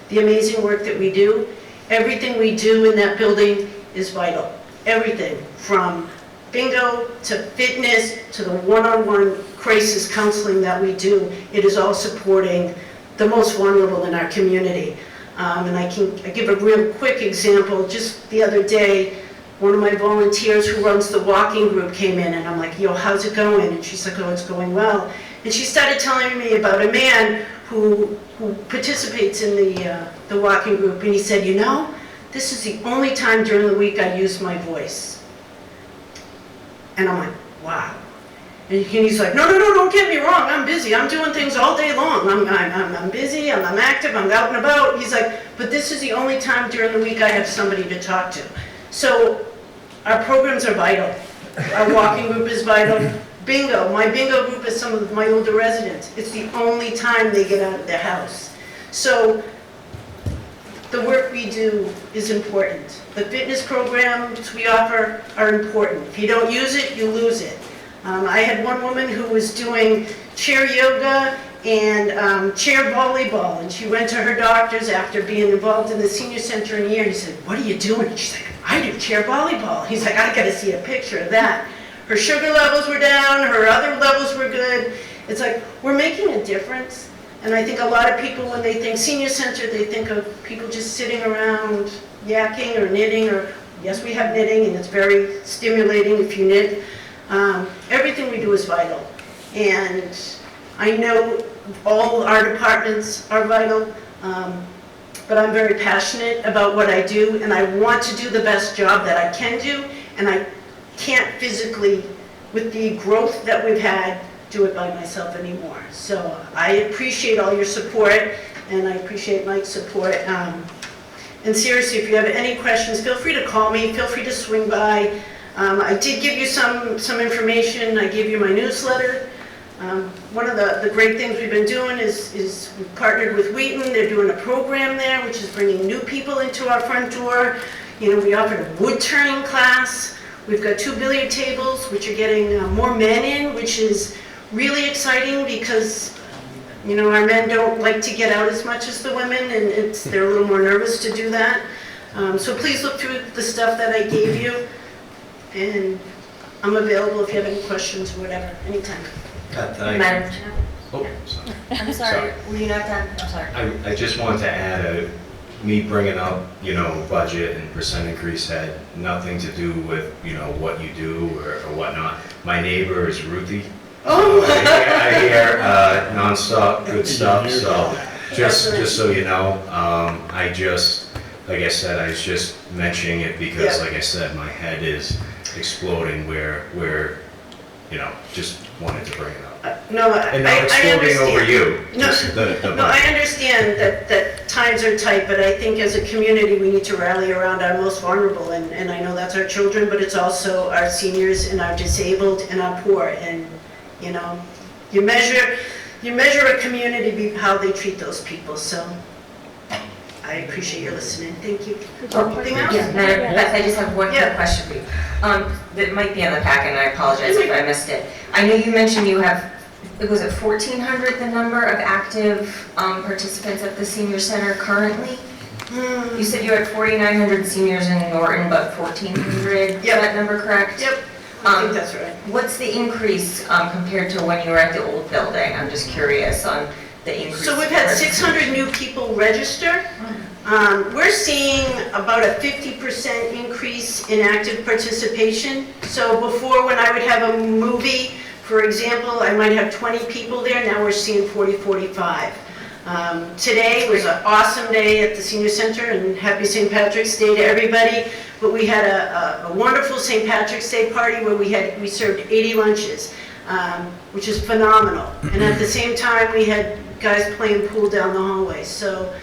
Speaker 11: the amazing work that we do. Everything we do in that building is vital. Everything from bingo to fitness to the one-on-one crisis counseling that we do, it is all supporting the most vulnerable in our community. And I give a real quick example. Just the other day, one of my volunteers who runs the walking group came in, and I'm like, yo, how's it going? And she's like, oh, it's going well. And she started telling me about a man who participates in the walking group, and he said, you know, this is the only time during the week I use my voice. And I'm like, wow. And he's like, no, don't get me wrong, I'm busy, I'm doing things all day long, I'm busy, I'm active, I'm out and about. He's like, but this is the only time during the week I have somebody to talk to. So our programs are vital. Our walking group is vital. Bingo, my bingo group is some of my older residents. It's the only time they get out of their house. So the work we do is important. The fitness programs we offer are important. If you don't use it, you lose it. I had one woman who was doing chair yoga and chair volleyball, and she went to her doctors after being involved in the senior center in a year, and he said, what are you doing? And she's like, I do chair volleyball. He's like, I gotta see a picture of that. Her sugar levels were down, her other levels were good. It's like, we're making a difference. And I think a lot of people, when they think senior center, they think of people just sitting around yakking or knitting, or yes, we have knitting, and it's very stimulating if you knit. Everything we do is vital. And I know all our departments are vital, but I'm very passionate about what I do, and I want to do the best job that I can do, and I can't physically, with the growth that we've had, do it by myself anymore. So I appreciate all your support, and I appreciate Mike's support. And seriously, if you have any questions, feel free to call me, feel free to swing by. I did give you some information. I gave you my newsletter. One of the great things we've been doing is we've partnered with Wheaton. They're doing a program there, which is bringing new people into our front door. You know, we offered a wood turning class. We've got 2 billiard tables, which are getting more men in, which is really exciting because, you know, our men don't like to get out as much as the women, and they're a little more nervous to do that. So please look through the stuff that I gave you, and I'm available if you have any questions or whatever, anytime.
Speaker 10: Madam Chair.
Speaker 15: Oh, sorry.
Speaker 10: I'm sorry, were you not done? I'm sorry.
Speaker 15: I just wanted to add, me bringing up, you know, budget and percent increase had nothing to do with, you know, what you do or whatnot. My neighbor is Ruthie.
Speaker 11: Oh.
Speaker 15: I hear nonstop good stuff, so just so you know, I just, like I said, I was just mentioning it because, like I said, my head is exploding where, you know, just wanted to bring it up.
Speaker 11: No,
Speaker 15: And
Speaker 11: I
Speaker 15: not exploding
Speaker 11: understand.
Speaker 15: over you.
Speaker 11: No,
Speaker 15: just the
Speaker 11: no, I understand that times are tight, but I think as a community, we need to rally around our most vulnerable, and I know that's our children, but it's also our seniors and our disabled and our poor, and, you know, you measure a community by how they treat those people, so I appreciate your listening, thank you. Anything else?
Speaker 10: Yeah, Madam Beth, I just have one quick
Speaker 11: Yeah.
Speaker 10: question for you. That might be on the packet, and I apologize if I missed it. I know you mentioned you have, was it 1,400, the number of active participants at the senior center currently? You said you had 4,900 seniors in Norton, but 1,400, is that number correct?
Speaker 11: Yep, I think that's right.
Speaker 10: What's the increase compared to when you were at the old building? I'm just curious on the increase.
Speaker 11: So we've had 600 new people register. We're seeing about a 50% increase in active participation. So before, when I would have a movie, for example, I might have 20 people there. Now we're seeing 40, 45. Today was an awesome day at the senior center, and happy St. Patrick's Day to everybody. But we had a wonderful St. Patrick's Day party where we served 80 lunches, which is phenomenal. And at the same time, we had guys playing pool down the hallway. So,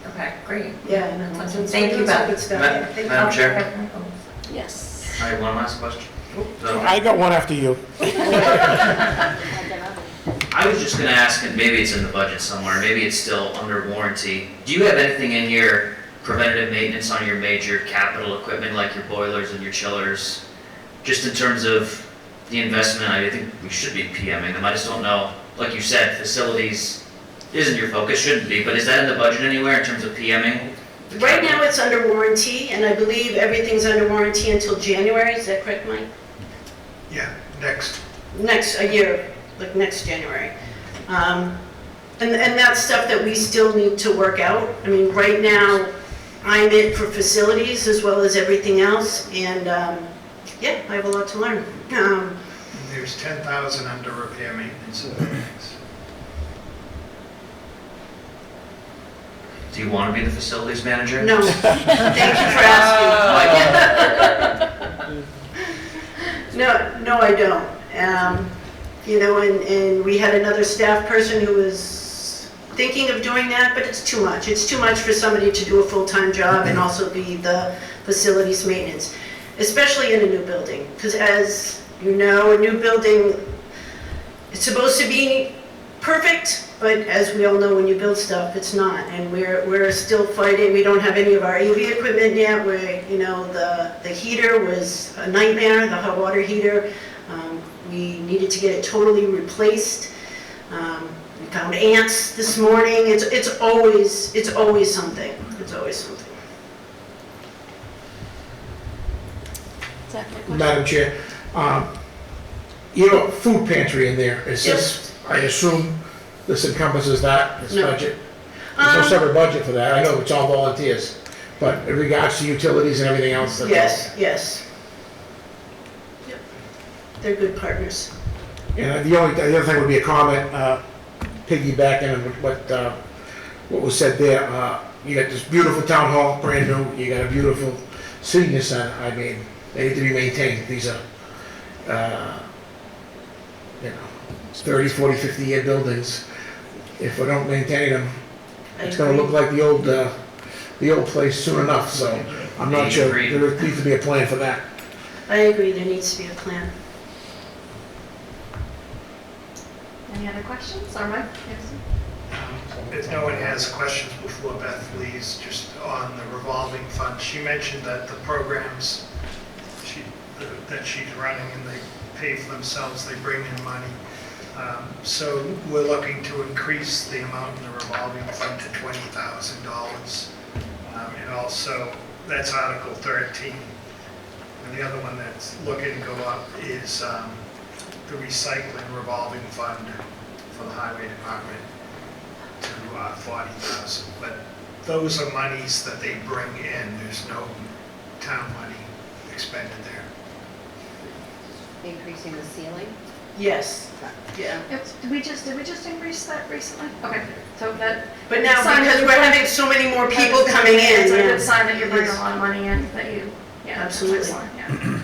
Speaker 10: okay, great.
Speaker 11: Yeah,
Speaker 10: Thank you, Beth.
Speaker 11: Good stuff.
Speaker 8: Madam Chair,
Speaker 1: Yes.
Speaker 8: I have one last question. So,
Speaker 7: I got one after you.
Speaker 8: I was just gonna ask, and maybe it's in the budget somewhere, maybe it's still under warranty. Do you have anything in your preventative maintenance on your major capital equipment, like your boilers and your chillers? Just in terms of the investment, I think we should be PMing them. I just don't know, like you said, facilities isn't your focus, shouldn't be, but is that in the budget anywhere in terms of PMing? the
Speaker 11: Right
Speaker 8: capital?
Speaker 11: now, it's under warranty, and I believe everything's under warranty until January, is that correct, Mike?
Speaker 2: Yeah, next.
Speaker 11: A year, like next January. And that's stuff that we still need to work out. I mean, right now, I'm it for facilities as well as everything else, and, yeah, I have a lot to learn.
Speaker 2: There's 10,000 under repair maintenance and things.
Speaker 8: Do you want to be the facilities manager?
Speaker 11: No, thank you for asking. No, I don't. You know, and we had another staff person who was thinking of doing that, but it's too much. It's too much for somebody to do a full-time job and also be the facilities maintenance, especially in a new building. Because as you know, a new building, it's supposed to be perfect, but as we all know, when you build stuff, it's not. And we're still fighting. We don't have any of our AV equipment yet. You know, the heater was a nightmare, the hot water heater. We needed to get it totally replaced. We found ants this morning. It's always something. It's always something.
Speaker 7: Madam Chair, you know, food pantry in there, is this, I assume this encompasses that, this
Speaker 11: No.
Speaker 7: budget? There's no separate budget for that, I know it's all volunteers, but in regards to utilities and everything else, that's all.
Speaker 11: Yes. Yep. They're good partners.
Speaker 7: And the other thing would be a comment, piggybacking on what was said there. You got this beautiful town hall, brand new, you got a beautiful senior center. I mean, they need to be maintained. These are, you know, 30, 40, 50-year buildings. If we don't maintain them, it's gonna look like the old place soon enough, so I'm not sure. There needs to be a plan for that.
Speaker 11: I agree, there needs to be a plan.
Speaker 1: Any other questions? Or Mike?
Speaker 2: If no one has questions before Beth leaves, just on the revolving fund, she mentioned that the programs that she's running and they pay for themselves, they bring in money. So we're looking to increase the amount in the revolving fund to $20,000. And also, that's Article 13. And the other one that's looking to go up is the recycling revolving fund for the highway department to 40,000. But those are monies that they bring in. There's no town money expended there.
Speaker 13: Increasing the ceiling?
Speaker 11: Yes, yeah.
Speaker 1: Did we just increase that recently? Okay, so that.
Speaker 11: But now,
Speaker 1: sign
Speaker 11: because
Speaker 1: that
Speaker 11: we're
Speaker 1: you're-
Speaker 11: having so many more people coming in.
Speaker 1: It's a
Speaker 11: yeah.
Speaker 1: good sign that you're bringing
Speaker 11: It
Speaker 1: a lot of money in, that you, yeah. that's
Speaker 11: Absolutely.
Speaker 1: excellent, yeah.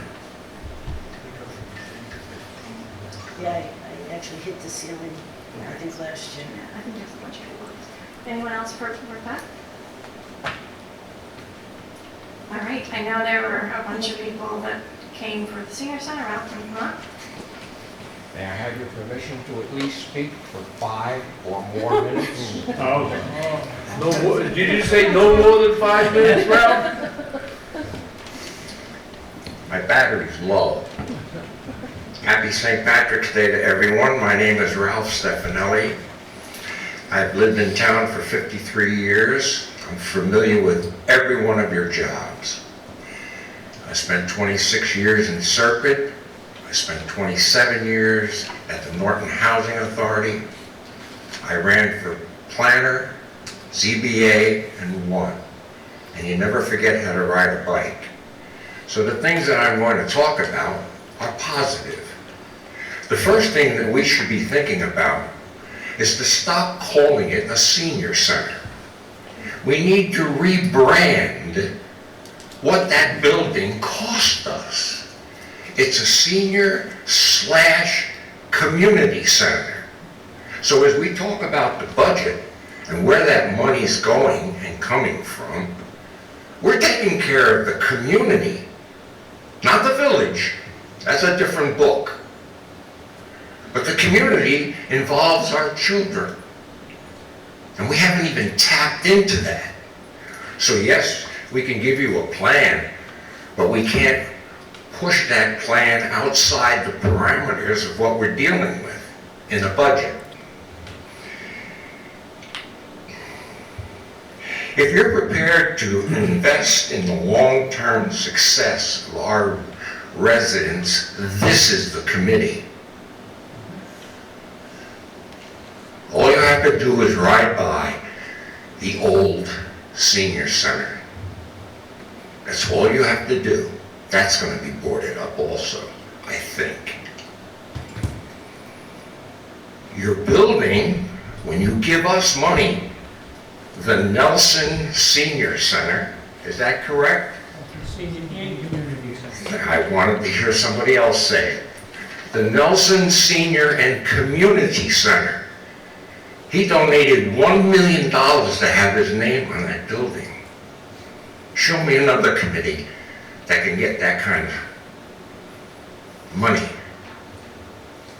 Speaker 11: Yeah, I actually hit the ceiling, I think last year.
Speaker 1: Yeah, I think there's a bunch of people. Anyone else for that? All right, I know there were a bunch of people that came for the senior center out from Vermont.
Speaker 3: May I have your permission to at least speak for 5 or more minutes?
Speaker 12: No more, did you say no more than 5 minutes, Ralph?
Speaker 3: My battery's low. Happy St. Patrick's Day to everyone. My name is Ralph Stefanelli. I've lived in town for 53 years. I'm familiar with every one of your jobs. I spent 26 years in Serpent. I spent 27 years at the Norton Housing Authority. I ran for planner, ZBA, and won. And you never forget how to ride a bike. So the things that I'm going to talk about are positive. The first thing that we should be thinking about is to stop calling it a senior center. We need to rebrand what that building cost us. It's a senior/community center. So as we talk about the budget and where that money's going and coming from, we're taking care of the community, not the village. That's a different book. But the community involves our children. And we haven't even tapped into that. So yes, we can give you a plan, but we can't push that plan outside the parameters of what we're dealing with in a budget. If you're prepared to invest in the long-term success of our residents, this is the committee. All you have to do is ride by the old senior center. That's all you have to do. That's going to be boarded up also, I think. You're building, when you give us money, the Nelson Senior Center. Is that correct? I wanted to hear somebody else say it. The Nelson Senior and Community Center. He donated $1 million to have his name on that building. Show me another committee that can get that kind of money.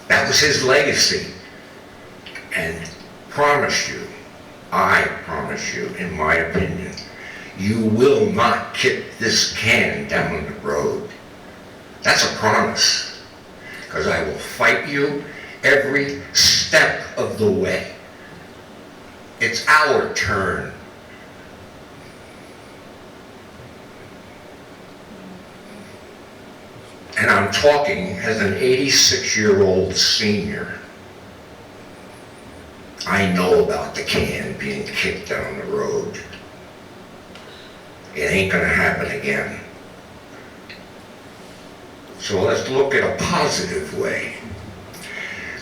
Speaker 3: That was his legacy. And I promise you, in my opinion, you will not kick this can down the road. That's a promise. Because I will fight you every step of the way. It's our turn. And I'm talking as an 86-year-old senior. I know about the can being kicked down the road. It ain't gonna happen again. So let's look at a positive way.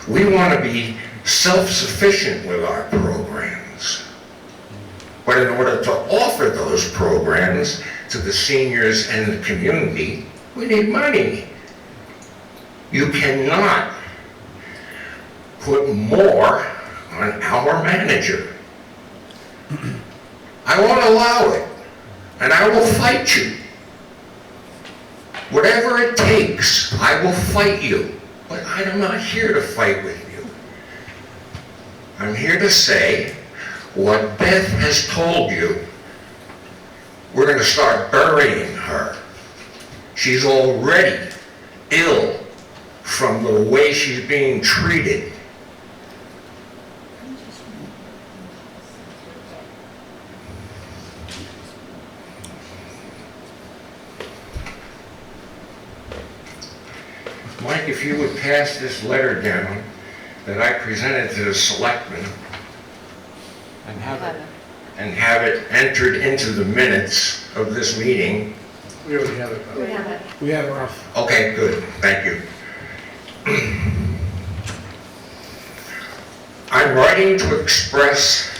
Speaker 3: We want to be self-sufficient with our programs. But in order to offer those programs to the seniors and the community, we need money. You cannot put more on our manager. I won't allow it, and I will fight you. Whatever it takes, I will fight you. But I'm not here to fight with you. I'm here to say what Beth has told you. We're going to start burying her. She's already ill from the way she's being treated. Mike, if you would pass this letter down that I presented to the selectmen and have it entered into the minutes of this meeting.
Speaker 12: We already have it.
Speaker 1: We have it.
Speaker 7: We have enough.
Speaker 3: Okay, good, thank you. I'm writing to express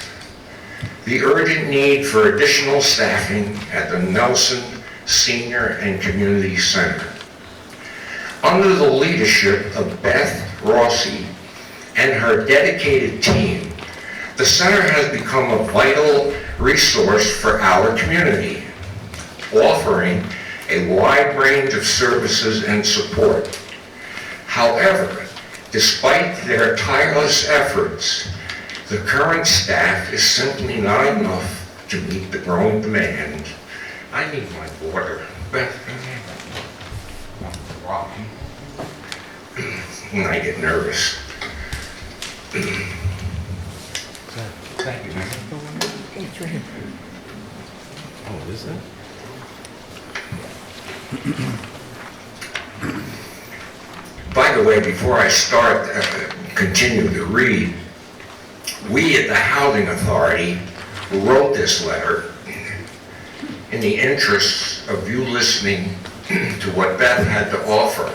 Speaker 3: the urgent need for additional staffing at the Nelson Senior and Community Center. Under the leadership of Beth Rossi and her dedicated team, the center has become a vital resource for our community, offering a wide range of services and support. However, despite their tireless efforts, the current staff is simply not enough to meet the growing demand. I need my water. Beth, when I get nervous. Thank you, man. It's right here. Oh, is that? By the way, before I continue to read, we at the Housing Authority wrote this letter in the interests of you listening to what Beth had to offer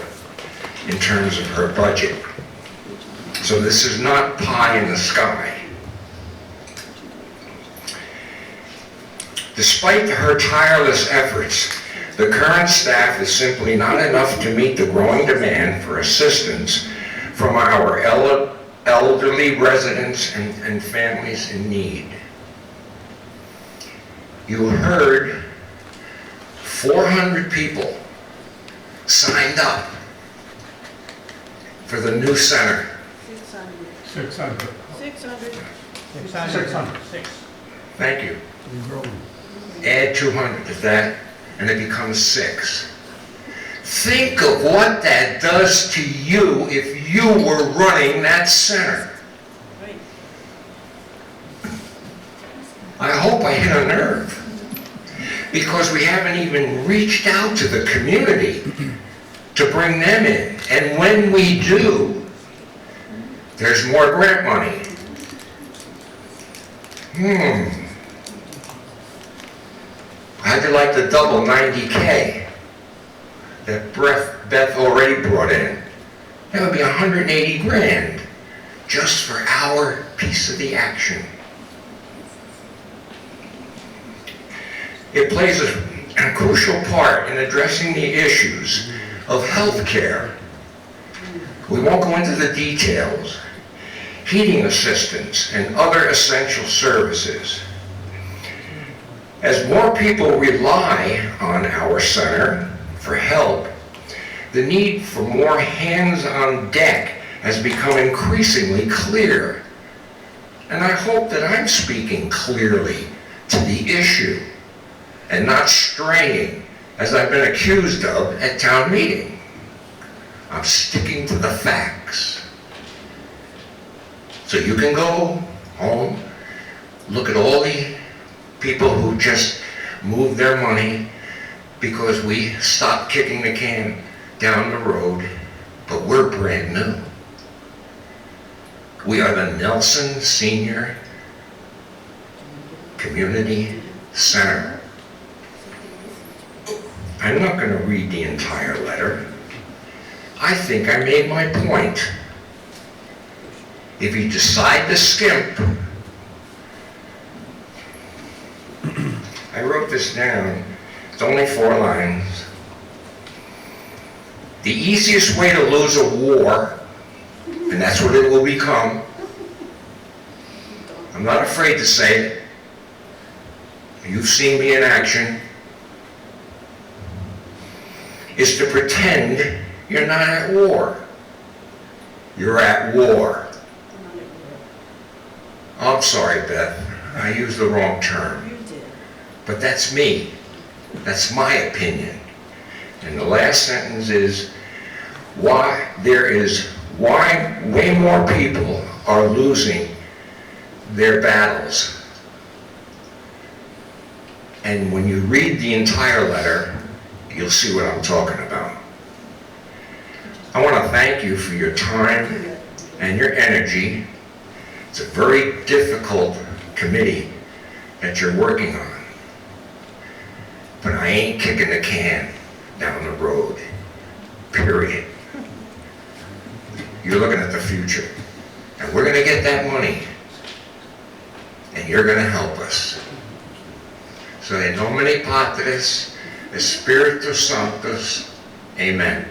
Speaker 3: in terms of her budget. So this is not pie in the sky. Despite her tireless efforts, the current staff is simply not enough to meet the growing demand for assistance from our elderly residents and families in need. You heard 400 people signed up for the new center.
Speaker 12: 600.
Speaker 11: 600.
Speaker 12: 600.
Speaker 3: Thank you. Add 200 to that, and it becomes 6. Think of what that does to you if you were running that center.
Speaker 11: Right.
Speaker 3: I hope I hit a nerve, because we haven't even reached out to the community to bring them in. And when we do, there's more grant money. How'd you like to double 90K that Beth already brought in? That would be 180 grand just for our piece of the action. It plays a crucial part in addressing the issues of health care. We won't go into the details. Heating assistance and other essential services. As more people rely on our center for help, the need for more hands on deck has become increasingly clear. And I hope that I'm speaking clearly to the issue and not straying, as I've been accused of at town meeting. I'm sticking to the facts. So you can go home, look at all the people who just moved their money because we stopped kicking the can down the road, but we're brand new. We are the Nelson Senior Community Center. I'm not going to read the entire letter. I think I made my point. If you decide to skimp, I wrote this down, it's only 4 lines. The easiest way to lose a war, and that's what it will become, I'm not afraid to say it, you've seen me in action, is to pretend you're not at war. You're at war. I'm sorry, Beth, I used the wrong term.
Speaker 11: You did.
Speaker 3: But that's me. That's my opinion. And the last sentence is why way more people are losing their battles. And when you read the entire letter, you'll see what I'm talking about. I want to thank you for your time and your energy. It's a very difficult committee that you're working on. But I ain't kicking the can down the road, period. You're looking at the future. And we're going to get that money. And you're going to help us. So in nomine Patris, Spiritus Sanctus, amen.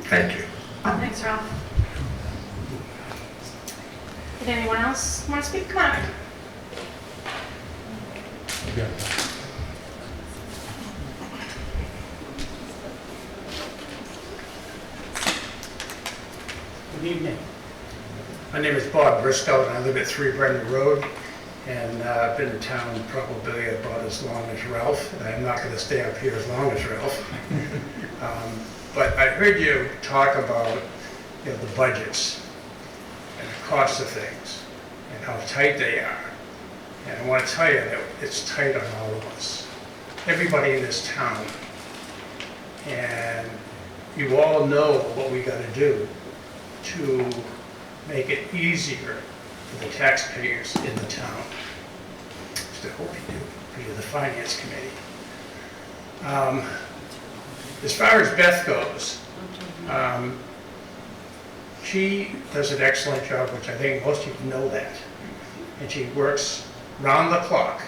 Speaker 3: Thank you.
Speaker 1: Thanks, Ralph. Did anyone else want to speak? Come on.
Speaker 16: Good evening. My name is Bob Briscoe, and I live at 3 Brendan Road, and I've been in town probably about as long as Ralph, and I'm not going to stay up here as long as Ralph. But I heard you talk about, the budgets and the cost of things and how tight they are. And I want to tell you that it's tight on all of us, everybody in this town. And you all know what we got to do to make it easier for the taxpayers in the town. Just I hope you do, because you're the Finance Committee. As far as Beth goes, she does an excellent job, which I think most people know that. And she works round the clock.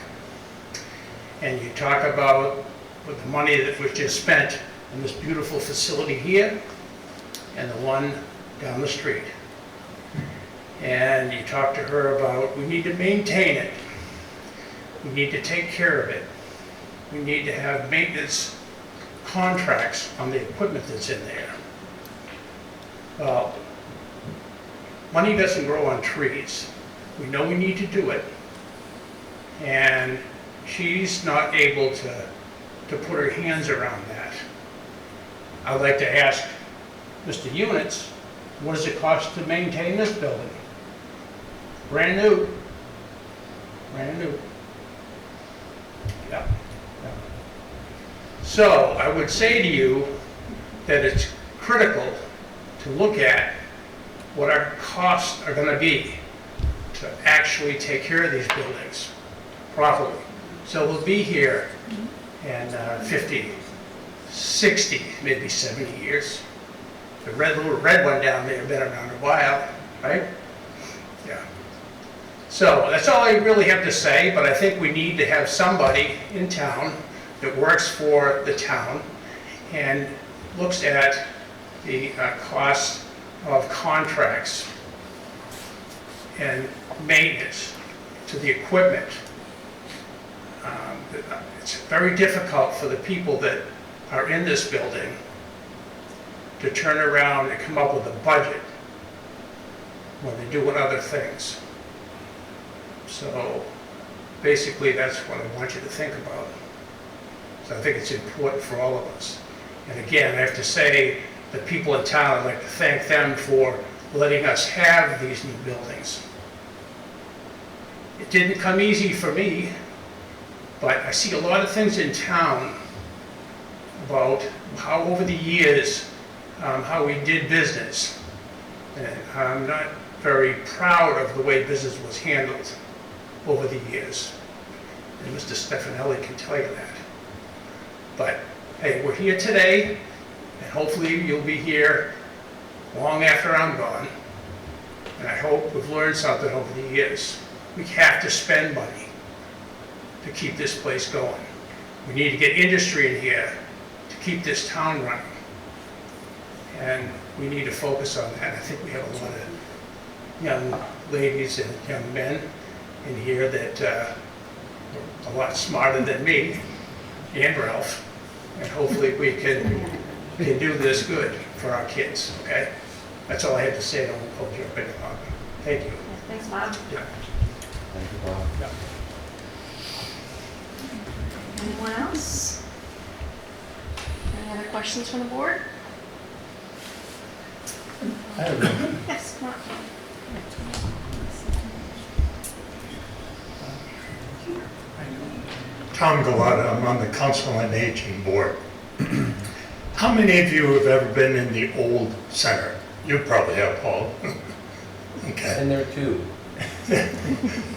Speaker 16: And you talk about with the money that was just spent in this beautiful facility here and the one down the street. And you talk to her about we need to maintain it. We need to take care of it. We need to have maintenance contracts on the equipment that's in there. Well, money doesn't grow on trees. We know we need to do it. And she's not able to put her hands around that. I'd like to ask Mr. Units, what does it cost to maintain this building? Brand new. Brand new. Yeah. Yeah. So I would say to you that it's critical to look at what our costs are going to be to actually take care of these buildings properly. So we'll be here in 50, 60, maybe 70 years. The little red one down there has been around a while, right? Yeah. So that's all I really have to say, but I think we need to have somebody in town that works for the town and looks at the cost of contracts and maintenance to the equipment. It's very difficult for the people that are in this building to turn around and come up with a budget when they're doing other things. So basically that's what I want you to think about. So I think it's important for all of us. And again, I have to say, the people in town, I'd like to thank them for letting us have these new buildings. It didn't come easy for me, but I see a lot of things in town about how over the years, how we did business. And I'm not very proud of the way business was handled over the years. And Mr. Stefanelli can tell you that. But hey, we're here today, and hopefully you'll be here long after I'm gone. And I hope we've learned something over the years. We have to spend money to keep this place going. We need to get industry in here to keep this town running. And we need to focus on that. I think we have a lot of young ladies and young men in here that are a lot smarter than me and Ralph. And hopefully we can do this good for our kids, okay? That's all I have to say. I won't hold you up any longer. Thank you.
Speaker 1: Thanks, Bob.
Speaker 16: Yeah.
Speaker 15: Thank you, Bob.
Speaker 16: Yeah.
Speaker 1: Anyone else? Any other questions from the board?
Speaker 12: I have one.
Speaker 1: Yes, come on.
Speaker 17: Tom Galata, I'm on the Council on Aging Board. How many of you have ever been in the old center? You probably have, Paul. Okay.
Speaker 4: And there too.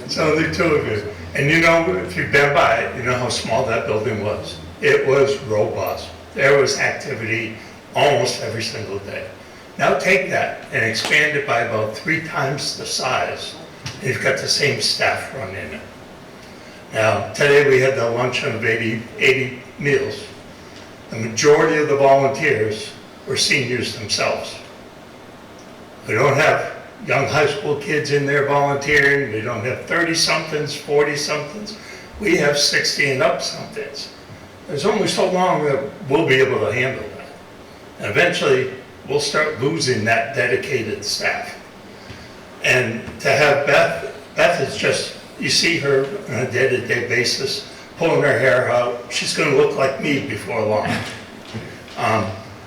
Speaker 17: So the two of you. And you know, if you've been by it, you know how small that building was. It was robust. There was activity almost every single day. Now take that and expand it by about 3 times the size, and you've got the same staff running it. Now, today we had the luncheon of 80 meals. The majority of the volunteers were seniors themselves. We don't have young high school kids in there volunteering. We don't have 30-somethings, 40-somethings. We have 60 and up somethings. There's only so long that we'll be able to handle that. And eventually, we'll start losing that dedicated staff. And to have Beth is just, you see her on a day-to-day basis, pulling her hair out. She's going to look like me before long.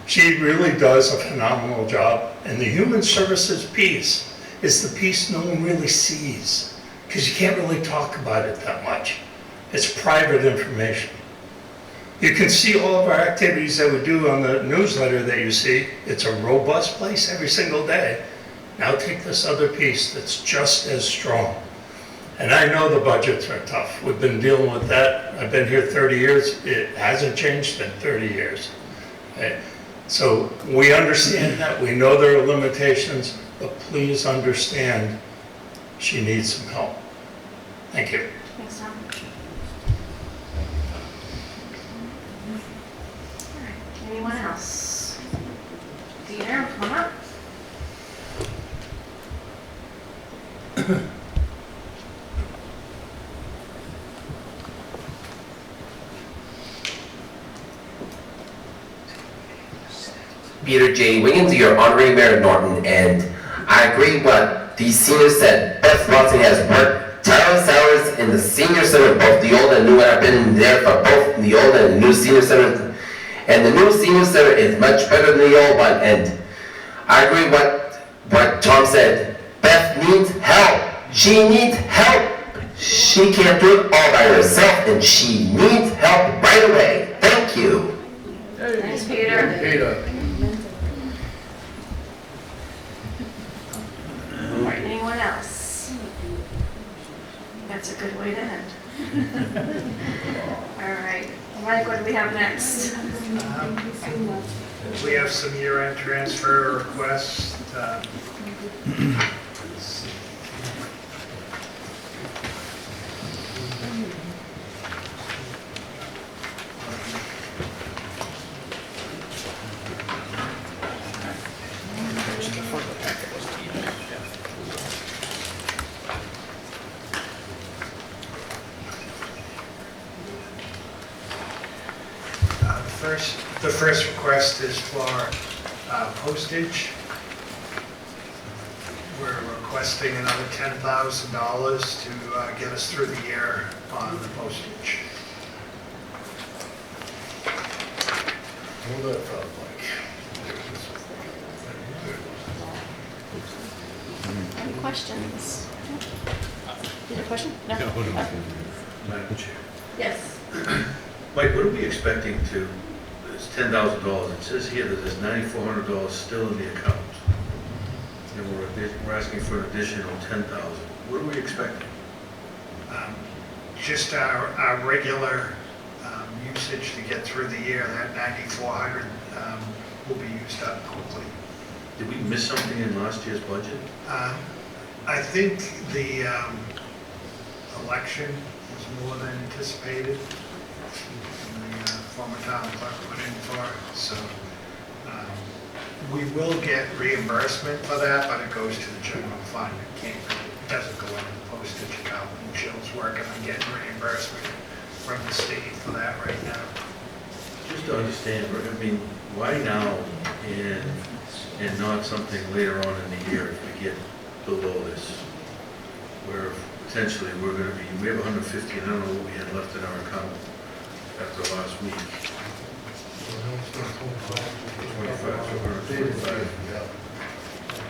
Speaker 17: She really does a phenomenal job. And the human services piece is the piece no one really sees, because you can't really talk about it that much. It's private information. You can see all of our activities that we do on the newsletter that you see. It's a robust place every single day. Now take this other piece that's just as strong. And I know the budgets are tough. We've been dealing with that. I've been here 30 years. It hasn't changed in 30 years. Okay? So we understand that. We know there are limitations, but please understand she needs some help. Thank you.
Speaker 1: Thanks, Tom. All right. Anyone else? Dina, come up.
Speaker 18: Peter J. Wiggins, your honorary mayor of Norton, and I agree what the senior said. Beth Watson has worked tireless hours in the senior center, both the old and new, and I've been there for both the old and new senior center. And the new senior center is much better than the old one, and I agree what Tom said. Beth needs help. She needs help. She can't do it all by herself, and she needs help right away. Thank you.
Speaker 1: Thanks, Peter.
Speaker 12: Peter.
Speaker 1: All right, anyone else? That's a good way to end. All right, Mike, what do we have next?
Speaker 2: We have some year-end transfer requests. The first request is for postage. We're requesting another $10,000 to get us through the year on the postage.
Speaker 12: Hold that thought, Mike.
Speaker 1: Any questions? You have a question? No?
Speaker 9: Madam Chair.
Speaker 1: Yes.
Speaker 9: Mike, what are we expecting to, it's $10,000, it says here that there's $9,400 still in the account. And we're asking for an additional $10,000. What are we expecting?
Speaker 2: Just our regular usage to get through the year, that 9,400 will be used up quickly.
Speaker 9: Did we miss something in last year's budget?
Speaker 2: I think the election was more than anticipated. The former town clerk put in for it, so we will get reimbursement for that, but it goes to the general fund. It doesn't go into the postage account. And Jill's working on getting reimbursement from the state for that right now.
Speaker 9: Just to understand, I mean, why now and not something later on in the year if we get below this? Where potentially we're going to be, we have 150, and I don't know what we had left in our account after last week. 25, so 125.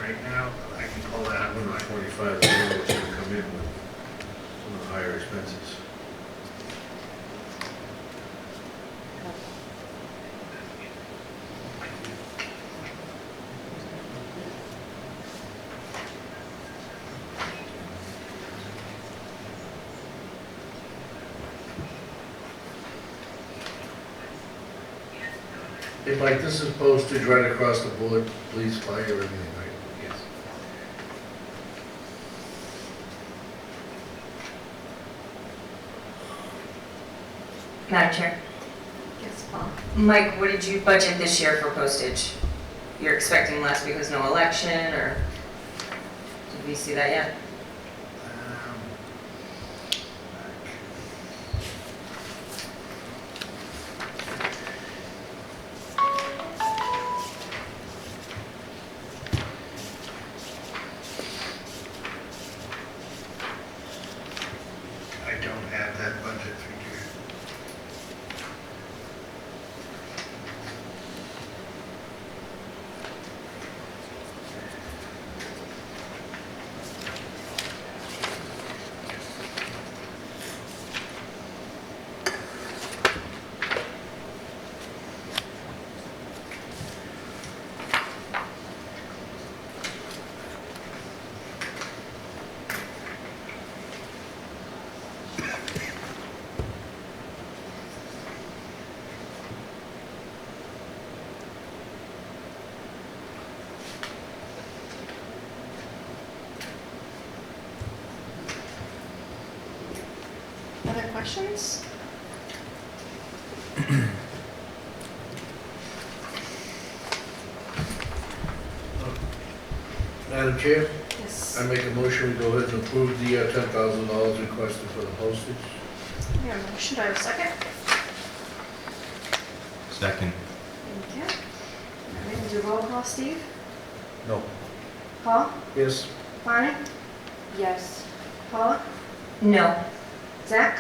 Speaker 2: Right now, I can pull that up.
Speaker 9: 125, I don't know what's going to come in with some of the higher expenses.
Speaker 12: Hey, Mike, this is postage right across the board, police, fire, everything, right? Yes.
Speaker 10: Madam Chair.
Speaker 1: Yes, Paul.
Speaker 10: Mike, what did you budget this year for postage? You're expecting less because no election, or did we see that yet?
Speaker 2: I don't have that budget figure.
Speaker 1: Other questions?
Speaker 12: Madam Chair,
Speaker 1: Yes.
Speaker 12: I make a motion, we go ahead and approve the $10,000 requested for the postage.
Speaker 1: Your motion, do I have a second?
Speaker 15: Second.
Speaker 1: Thank you. All right, we'll do roll call, Steve?
Speaker 9: No.
Speaker 1: Paul,
Speaker 12: Yes.
Speaker 1: Bonnie? Yes. Paula?
Speaker 10: No.
Speaker 1: Zach?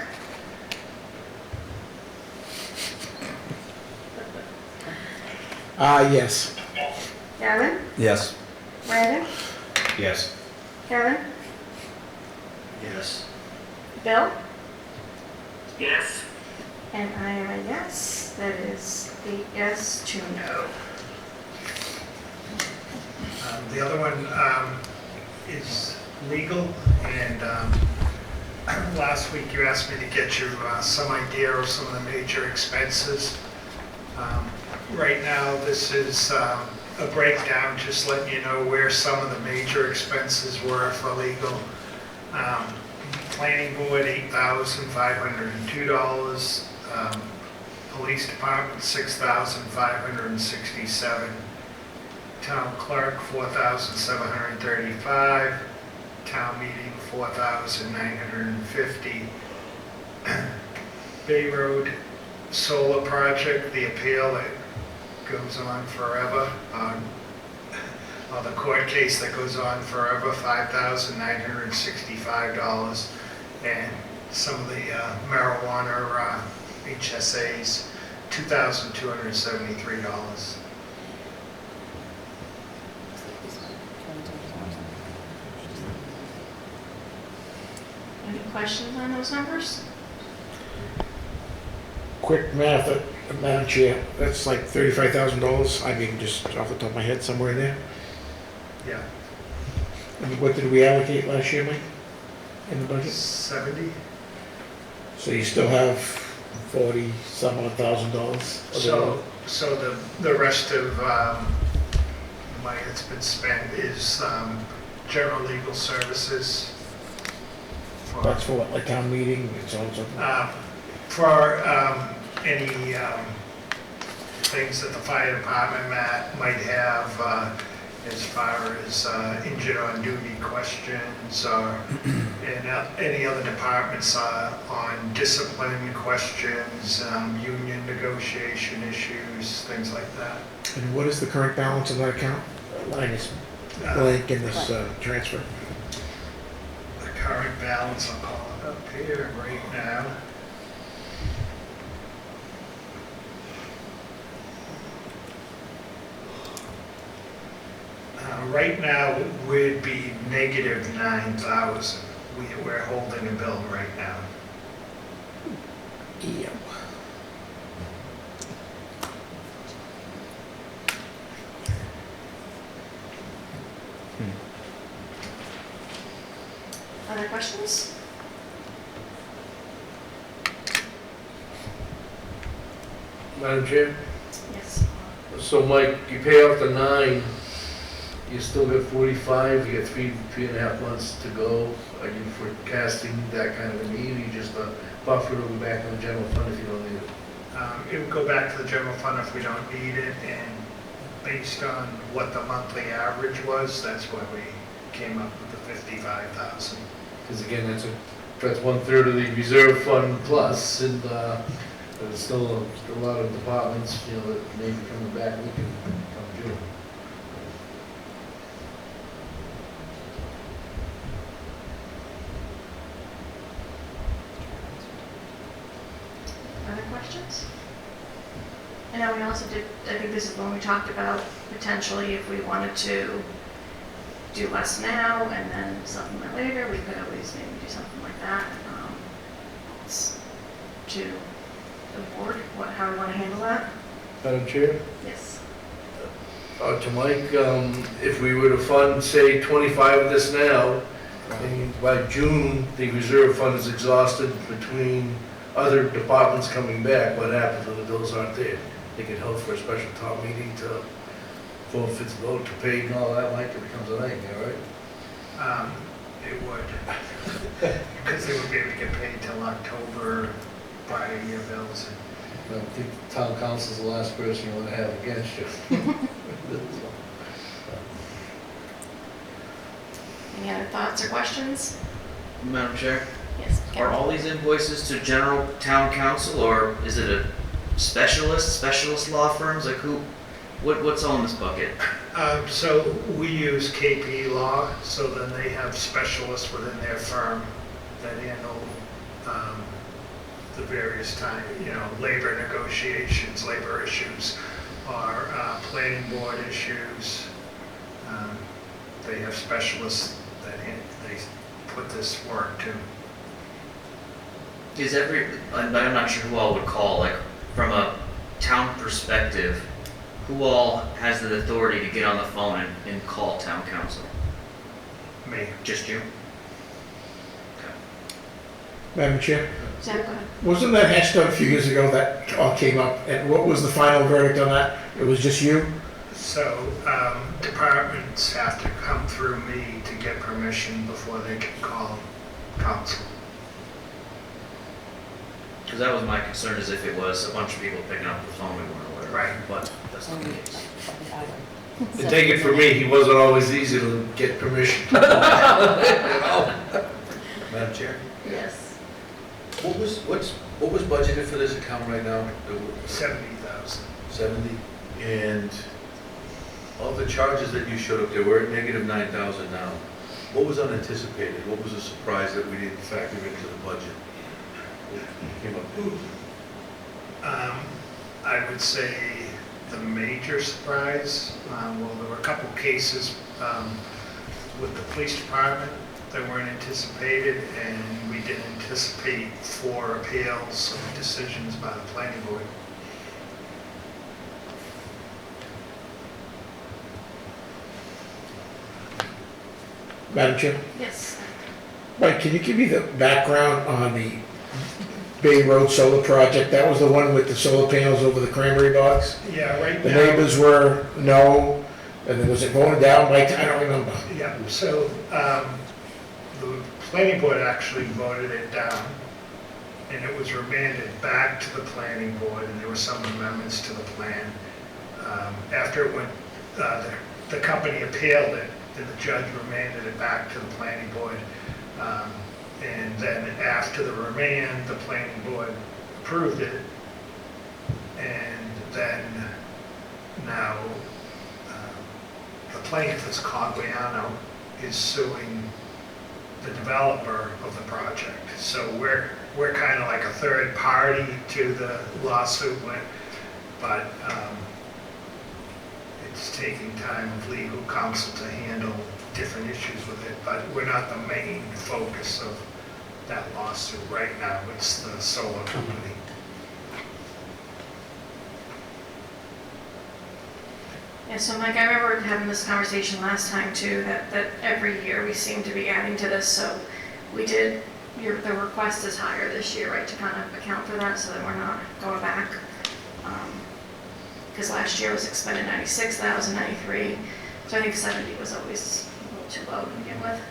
Speaker 7: Yes.
Speaker 1: Gavin?
Speaker 15: Yes.
Speaker 1: Brandon?
Speaker 15: Yes.
Speaker 1: Kevin?
Speaker 8: Yes.
Speaker 1: Bill?
Speaker 14: Yes.
Speaker 1: And I am a yes. That is 8 yes, 2 no.
Speaker 2: The other one is legal, and last week you asked me to get you some idea of some of the major expenses. Right now, this is a breakdown, just letting you know where some of the major expenses were for legal. Planning board, $8,502. Police department, $6,567. Town clerk, $4,735. Town meeting, $4,950. Bay Road Solar Project, the appeal that goes on forever. Or the court case that goes on forever, $5,965. And some of the marijuana HSAs, $2,273.
Speaker 1: Any questions on those numbers?
Speaker 7: Quick math, Madam Chair, that's like $35,000, I mean, just off the top of my head, somewhere in there.
Speaker 2: Yeah.
Speaker 7: And what did we allocate last year, Mike, in the budget?
Speaker 2: 70.
Speaker 7: So you still have 40-some odd thousand dollars?
Speaker 2: So the rest of the money that's been spent is general legal services.
Speaker 7: That's for what, like town meeting and so on and so forth?
Speaker 2: For any things that the fire department might have as far as injured on duty questions or any other departments on discipline questions, union negotiation issues, things like that.
Speaker 7: And what is the current balance of that account? Line is blank in this transfer.
Speaker 2: The current balance, I'll call it up here right now. Right now, it would be negative 9,000. We're holding a bill right now.
Speaker 7: Yep.
Speaker 1: Other questions?
Speaker 12: Madam Chair?
Speaker 1: Yes.
Speaker 12: So Mike, you pay off the 9, you still got 45, you got three and a half months to go. Are you forecasting that kind of a need, or you just buffer it, will go back in the general fund if you don't need it?
Speaker 2: It would go back to the general fund if we don't need it, and based on what the monthly average was, that's why we came up with the 55,000.
Speaker 12: Because again, that's 1/3 of the reserve fund plus, and there's still a lot of departments, that may be coming back, we can come June.
Speaker 1: Other questions? I know we also did, I think this is when we talked about potentially if we wanted to do less now and then supplement later, we could always maybe do something like that. It's to the board, how we want to handle that.
Speaker 12: Madam Chair?
Speaker 1: Yes.
Speaker 12: To Mike, if we were to fund, say, 25 of this now, and by June, the reserve fund is exhausted between other departments coming back, what happens when the bills aren't there? They get held for a special town meeting to vote to pay and all that, Mike, it becomes a nightmare, right?
Speaker 2: It would, because they would be able to get paid till October prior year bills.
Speaker 12: I think town council's the last person you want to have against you.
Speaker 1: Any other thoughts or questions?
Speaker 8: Madam Chair,
Speaker 1: Yes.
Speaker 8: are all these invoices to general town council, or is it a specialist law firms? Like who What's all in this bucket?
Speaker 2: So we use KP Law, so then they have specialists within their firm that handle the various labor negotiations, labor issues, or planning board issues. They have specialists that they put this work to.
Speaker 8: I'm not sure who all would call, like, from a town perspective, who all has the authority to get on the phone and call town council?
Speaker 2: Me.
Speaker 8: Just you?
Speaker 7: Madam Chair,
Speaker 1: Zach, go ahead.
Speaker 7: wasn't that hashed out a few years ago that all came up? And what was the final verdict on that? It was just you?
Speaker 2: So departments have to come through me to get permission before they can call council.
Speaker 8: Because that was my concern, is if it was a bunch of people picking up the phone, we weren't aware of it.
Speaker 2: Right.
Speaker 8: But that's not the case.
Speaker 12: To take it from me, he wasn't always easy to get permission. You know?
Speaker 9: Madam Chair,
Speaker 1: Yes.
Speaker 9: what was budgeted for this account right now?
Speaker 2: 70,000.
Speaker 9: 70? And all the charges that you showed up there, we're at negative 9,000 now. What was unanticipated? What was a surprise that we didn't factor into the budget? What came up?
Speaker 2: I would say the major surprise, well, there were a couple cases with the police department that weren't anticipated, and we didn't anticipate 4 appeals of decisions by the planning board.
Speaker 7: Madam Chair?
Speaker 1: Yes.
Speaker 7: Mike, can you give me the background on the Bay Road solar project? That was the one with the solar panels over the cranberry bogs?
Speaker 2: Yeah, right
Speaker 7: The
Speaker 2: now.
Speaker 7: neighbors were no, and then was it voted down by, I don't remember.
Speaker 2: Yeah, so the planning board actually voted it down, and it was remanded back to the planning board, and there were some amendments to the plan. After it went, the company appealed it, and the judge remanded it back to the planning board. And then after the remand, the planning board approved it, and then now the plaintiff, that's Cogliano, is suing the developer of the project. So we're kind of like a third party to the lawsuit, but it's taking time of legal counsel to handle different issues with it, but we're not the main focus of that lawsuit right now. It's the solar company.
Speaker 1: Yeah, so Mike, I remember having this conversation last time too, that every year we seem to be adding to this, so we did, the request is higher this year, right, to kind of account for that, so that we're not going back. Because last year was expended 96,000, 93, so I think 70 was always a little too low to begin with.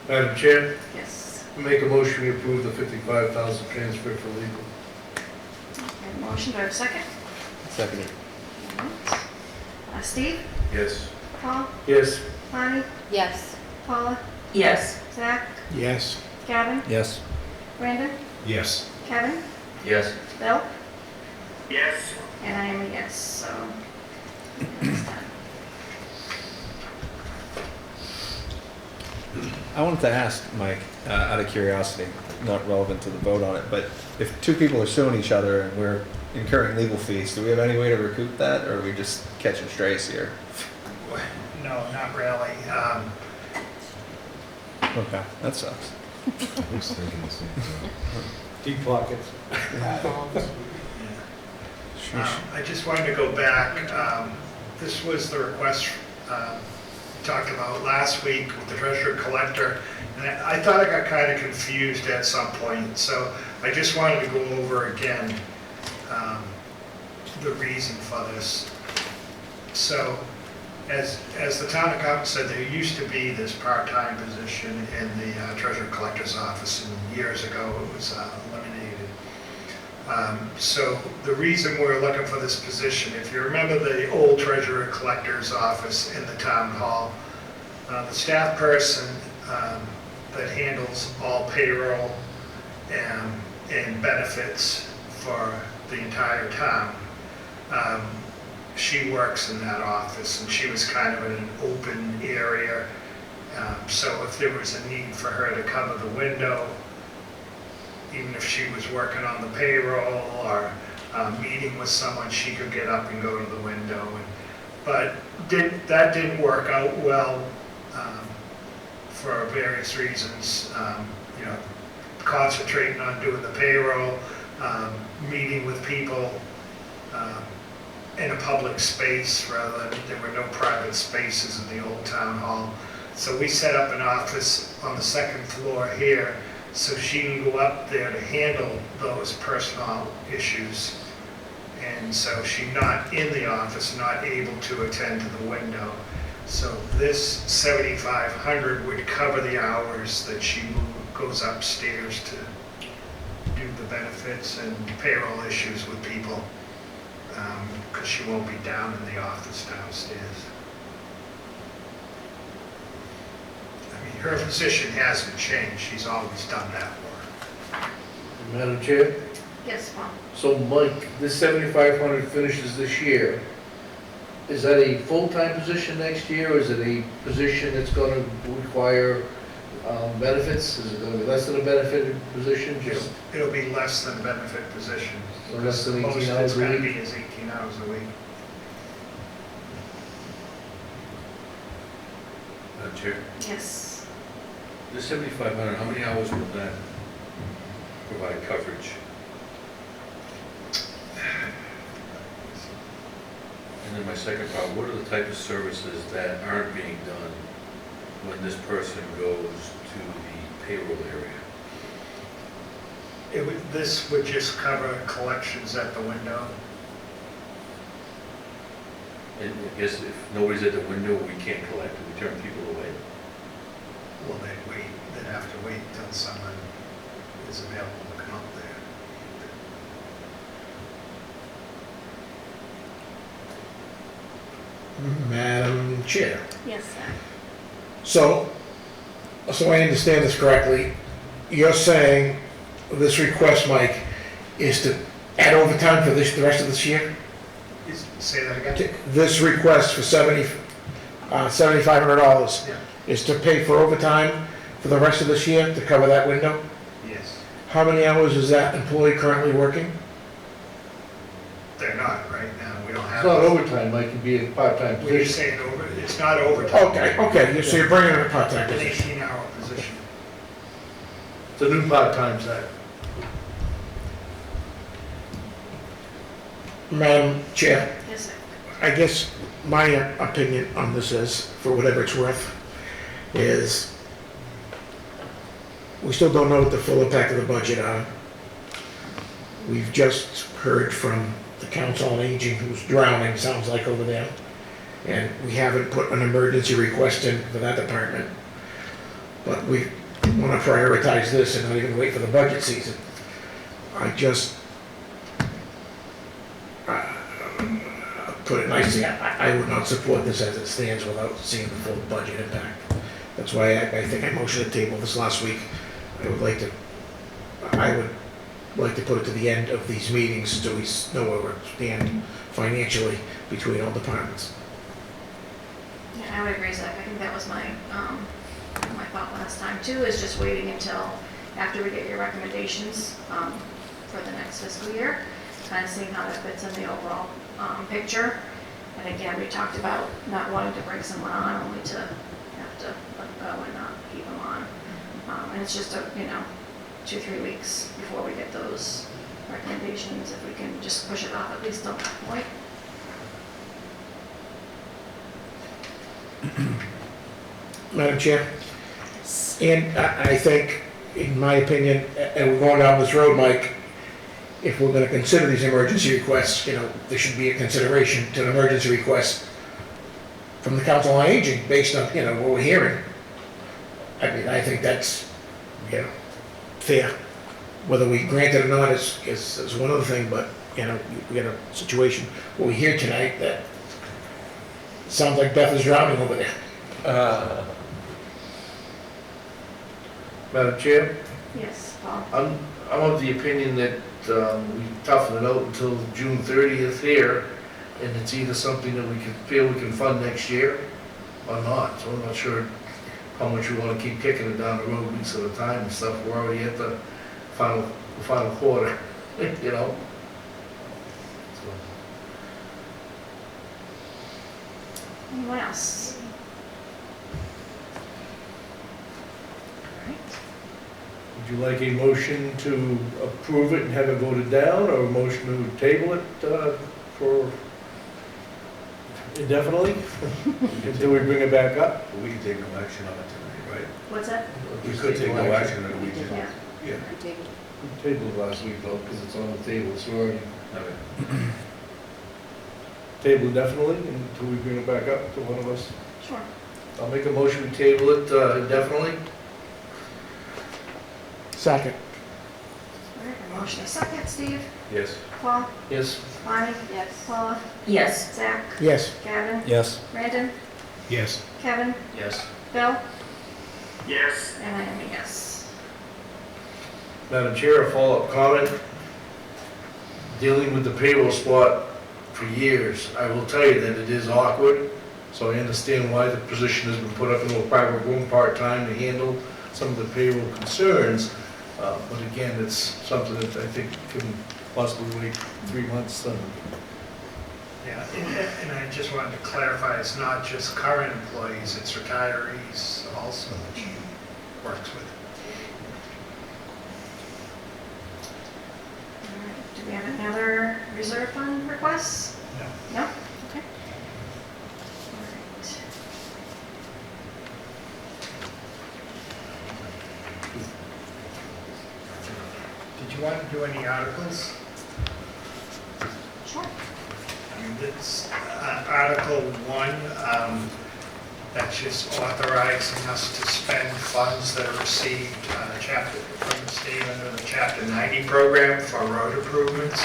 Speaker 12: Madam Chair,
Speaker 1: Yes.
Speaker 12: make a motion to approve the 55,000 transfer for legal.
Speaker 1: I have a motion, do I have a second?
Speaker 4: Second.
Speaker 1: Steve?
Speaker 9: Yes.
Speaker 1: Paul?
Speaker 12: Yes.
Speaker 1: Bonnie?
Speaker 13: Yes.
Speaker 1: Paula?
Speaker 10: Yes.
Speaker 1: Zach?
Speaker 7: Yes.
Speaker 1: Gavin?
Speaker 16: Yes.
Speaker 1: Brandon?
Speaker 15: Yes.
Speaker 1: Kevin?
Speaker 8: Yes.
Speaker 1: Bill?
Speaker 14: Yes.
Speaker 1: And I am a yes, so. it's done.
Speaker 19: I wanted to ask Mike, out of curiosity, not relevant to the vote on it, but if 2 people are suing each other and we're incurring legal fees, do we have any way to recoup that, or are we just catching strays here?
Speaker 2: No, not really.
Speaker 19: Okay, that sucks.
Speaker 15: I was thinking the same thing.
Speaker 16: Deep pockets.
Speaker 2: I just wanted to go back. This was the request we talked about last week with the treasurer collector, and I thought I got kind of confused at some point, so I just wanted to go over again the reason for this. So, as the town accountant said, there used to be this part-time position in the treasurer collector's office, and years ago it was eliminated. So the reason we're looking for this position, if you remember the old treasurer collector's office in the town hall, the staff person that handles all payroll and benefits for the entire town She works in that office, and she was kind of in an open area. So if there was a need for her to cover the window, even if she was working on the payroll or meeting with someone, she could get up and go to the window. But that didn't work out well for various reasons. You know, concentrating on doing the payroll, meeting with people in a public space rather than, there were no private spaces in the old town hall. So we set up an office on the second floor here so she can go up there to handle those personal issues. And so she's not in the office, not able to attend to the window. So this $7,500 would cover the hours that she goes upstairs to do the benefits and payroll issues with people, because she won't be down in the office downstairs. I mean, her position hasn't changed. She's always done that work.
Speaker 12: Madam Chair?
Speaker 1: Yes, Paul.
Speaker 12: So Mike, this 7,500 finishes this year. Is that a full-time position next year, or is it a position that's going to require benefits? Is it going to be less than a benefited position? Just
Speaker 2: It'll be less than a benefit position.
Speaker 12: So less than 18
Speaker 2: Most it's
Speaker 12: hours a
Speaker 2: going to
Speaker 12: week?
Speaker 2: be is 18 hours a week.
Speaker 9: Madam Chair,
Speaker 1: Yes.
Speaker 9: the 7,500, how many hours will that provide coverage? And then my second part, what are the type of services that aren't being done when this person goes to the payroll area?
Speaker 2: This would just cover collections at the window.
Speaker 9: And I guess if nobody's at the window, we can't collect, we turn people away.
Speaker 2: Well, they'd have to wait until someone is available to come up there.
Speaker 7: Madam Chair.
Speaker 1: Yes, sir.
Speaker 7: So I understand this correctly, you're saying this request, Mike, is to add overtime for the rest of this year?
Speaker 2: Say that again?
Speaker 7: This request for $7,500
Speaker 2: Yeah.
Speaker 7: is to pay for overtime for the rest of this year to cover that window?
Speaker 2: Yes.
Speaker 7: How many hours is that employee currently working?
Speaker 2: They're not right now. We don't have.
Speaker 12: It's not overtime, Mike, it could be a part-time
Speaker 2: When you're
Speaker 12: position.
Speaker 2: saying over, it's not overtime.
Speaker 7: Okay, so you're bringing in a part-time
Speaker 2: An
Speaker 7: position.
Speaker 2: 18-hour position.
Speaker 12: It's a new part-time side.
Speaker 7: Madam Chair,
Speaker 1: Yes, sir.
Speaker 7: I guess my opinion on this is, for whatever it's worth, is we still don't know what the full impact of the budget are. We've just heard from the Council on Aging, who's drowning, sounds like, over there. And we haven't put an emergency request in for that department. But we want to prioritize this and not even wait for the budget season. I just, put it nicely, I would not support this as it stands without seeing the full budget impact. That's why I think I motioned to table this last week. I would like to put it to the end of these meetings so we know where we stand financially between all departments.
Speaker 1: Yeah, I would agree, Zach. I think that was my thought last time too, is just waiting until after we get your recommendations for the next fiscal year, kind of seeing how that fits in the overall picture. And again, we talked about not wanting to bring someone on, only to have to let go and not keep them on. And it's just 2-3 weeks before we get those recommendations, if we can just push it off at least till that point.
Speaker 7: Madam Chair, and I think, in my opinion, and we're going down this road, Mike, if we're going to consider these emergency requests, there should be a consideration to an emergency request from the Council on Aging based on, what we're hearing. I mean, I think that's, fair. Whether we grant it or not is one other thing, but, we got a situation, what we hear tonight, that sounds like Beth is drowning over there.
Speaker 12: Madam Chair?
Speaker 1: Yes, Paul.
Speaker 12: I'm of the opinion that we toughen it out until June 30th here, and it's either something that we can feel we can fund next year or not. So I'm not sure how much we want to keep kicking it down the road weeks at a time and stuff. We're already at the final quarter, you know? So,
Speaker 1: Anyone else?
Speaker 12: would you like a motion to approve it and have it voted down, or a motion to table it for indefinitely until we bring it back up?
Speaker 9: We can take no action on it tonight, right?
Speaker 1: What's that?
Speaker 9: We could take no action on it, we can.
Speaker 1: Yeah.
Speaker 9: Yeah.
Speaker 12: We tabled it last week though, because it's on the table, so we're already
Speaker 9: Okay.
Speaker 12: tabled definitely until we bring it back up to one of us.
Speaker 1: Sure.
Speaker 12: I'll make a motion to table it indefinitely.
Speaker 7: Second.
Speaker 1: All right, a motion and a second. Steve?
Speaker 9: Yes.
Speaker 1: Paul?
Speaker 12: Yes.
Speaker 1: Bonnie? Yes. Paula?
Speaker 10: Yes.
Speaker 1: Zach?
Speaker 7: Yes.
Speaker 1: Gavin?
Speaker 19: Yes.
Speaker 1: Brandon?
Speaker 7: Yes.
Speaker 1: Kevin?
Speaker 8: Yes.
Speaker 1: Bill?
Speaker 14: Yes.
Speaker 1: And I am a yes.
Speaker 12: Madam Chair, a follow-up comment. Dealing with the payroll spot for years, I will tell you that it is awkward, so I understand why the position has been put up into a private room part-time to handle some of the payroll concerns. But again, it's something that I think can possibly wait 3 months.
Speaker 2: Yeah, and I just wanted to clarify, it's not just current employees, it's retirees also that she works with.
Speaker 1: All right, do we have any other reserve fund requests?
Speaker 2: No.
Speaker 1: No? Okay. All right.
Speaker 2: Did you want to do any articles?
Speaker 1: Sure.
Speaker 2: It's Article 1, that's just authorizing us to spend funds that are received from the state under the Chapter 90 program for road improvements.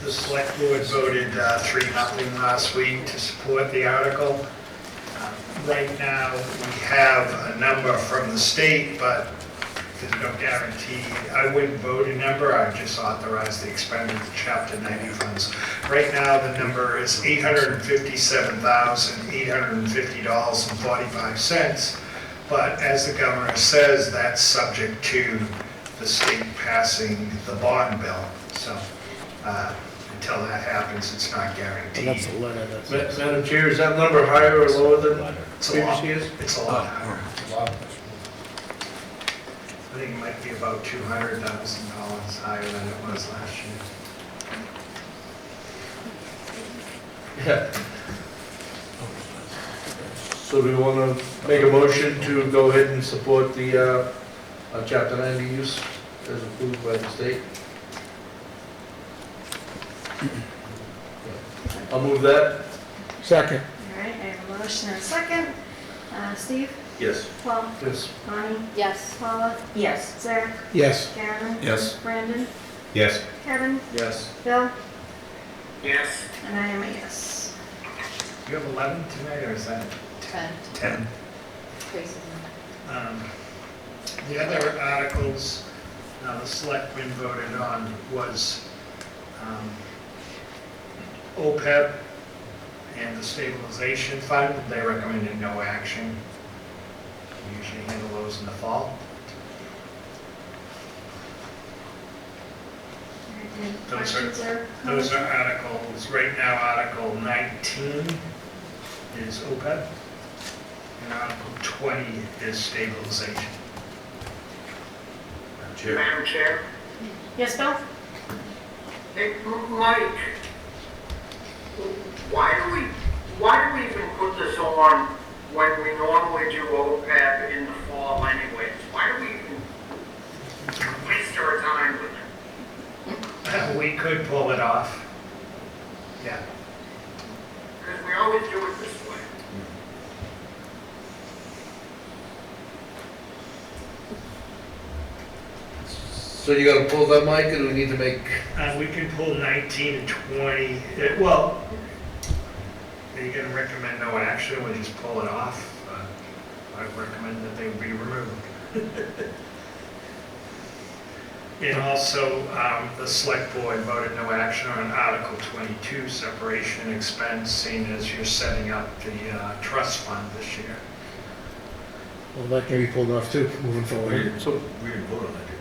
Speaker 2: The select board voted 3-0 last week to support the article. Right now, we have a number from the state, but there's no guarantee. I wouldn't vote a number, I would just authorize the expenditure of Chapter 90 funds. Right now, the number is $857,850.45, but as the governor says, that's subject to the state passing the bond bill. So until that happens, it's not guaranteed.
Speaker 12: Madam Chair, is that number higher or lower than
Speaker 2: It's a
Speaker 12: previous
Speaker 2: lot.
Speaker 12: years?
Speaker 2: It's a lot higher. I think it might be about $200,000 higher than it was last year.
Speaker 12: Yeah. So do we want to make a motion to go ahead and support the Chapter 90 use as approved by the state? I'll move that.
Speaker 7: Second.
Speaker 1: All right, I have a motion and a second. Steve?
Speaker 9: Yes.
Speaker 1: Paul?
Speaker 12: Yes.
Speaker 1: Bonnie?
Speaker 13: Yes.
Speaker 1: Paula?
Speaker 10: Yes.
Speaker 1: Zach?
Speaker 7: Yes.
Speaker 1: Gavin?
Speaker 19: Yes.
Speaker 1: Brandon?
Speaker 15: Yes.
Speaker 1: Kevin?
Speaker 12: Yes.
Speaker 1: Bill?
Speaker 14: Yes.
Speaker 1: And I am a yes.
Speaker 2: You have 11 tonight, or is that
Speaker 13: 10.
Speaker 2: 10?
Speaker 13: Tracy's
Speaker 2: The other articles the selectmen voted on was OPEB and the stabilization fund. They recommended no action. We usually handle those in the fall.
Speaker 1: All right, any
Speaker 2: Those
Speaker 1: questions or
Speaker 2: Those
Speaker 1: comments?
Speaker 2: are articles, right now, Article 19 is OPEB, and Article 20 is stabilization.
Speaker 9: Chair.
Speaker 14: Madam Chair?
Speaker 1: Yes, Bill?
Speaker 14: Hey, Mike, why do we even put this on when we normally do OPEB in the fall anyways? Why do we even waste our time with it?
Speaker 2: We could pull it off. Yeah.
Speaker 14: Because we always do it this way.
Speaker 12: So you gotta pull that, Mike, or do we need to make?
Speaker 2: We can pull 19 and 20. Well, are you going to recommend no action? We'll just pull it off. I'd recommend that they be removed. And also, the select board voted no action on Article 22, separation and expense, seeing as you're setting up the trust fund this year.
Speaker 7: Well, that can be pulled off too, moving
Speaker 9: We
Speaker 7: forward.
Speaker 9: didn't we didn't vote on that, did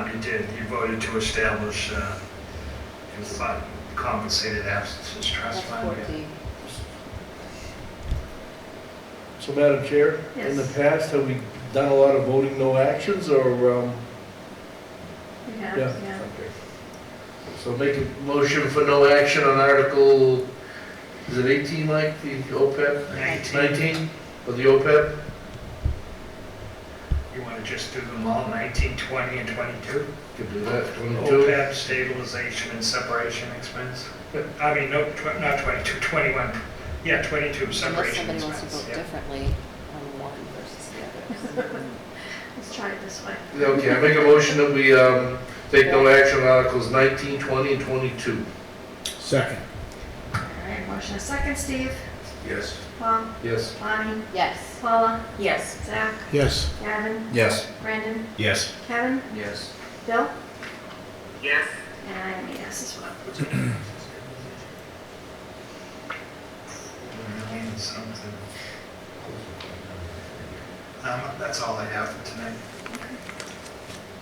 Speaker 9: we?
Speaker 2: You did, you voted to establish compensated absences trust fund.
Speaker 12: So Madam Chair, in the
Speaker 1: Yes.
Speaker 12: past, have we done a lot of voting no actions or,
Speaker 1: We have,
Speaker 12: Yeah.
Speaker 1: yeah.
Speaker 12: okay. So make a motion for no action on Article, is it 18, Mike, the OPEB? 19, for the OPEB?
Speaker 2: You want to just do them all, 19, 20, and 22?
Speaker 12: Could do that, 22.
Speaker 2: OPEB, stabilization and separation expense. I mean, no, not 22, 21. Yeah, 22,
Speaker 13: Unless
Speaker 2: separation
Speaker 13: somebody wants to
Speaker 2: expense.
Speaker 13: vote
Speaker 2: Yeah.
Speaker 13: differently on one versus the other.
Speaker 1: Let's try it this way.
Speaker 12: Yeah, okay, I make a motion that we take no action on Articles 19, 20, and 22.
Speaker 7: Second.
Speaker 1: All right, motion a second, Steve,
Speaker 9: Yes.
Speaker 1: Paul,
Speaker 12: Yes.
Speaker 1: Bonnie,
Speaker 13: Yes.
Speaker 1: Paula,
Speaker 10: Yes.
Speaker 1: Zach,
Speaker 7: Yes.
Speaker 1: Gavin,
Speaker 19: Yes.
Speaker 1: Brandon,
Speaker 15: Yes.
Speaker 1: Kevin,
Speaker 19: Yes.
Speaker 1: Bill,
Speaker 14: Yes.
Speaker 1: and I am a yes as well.
Speaker 2: 4,000,000 something. That's all I have for tonight.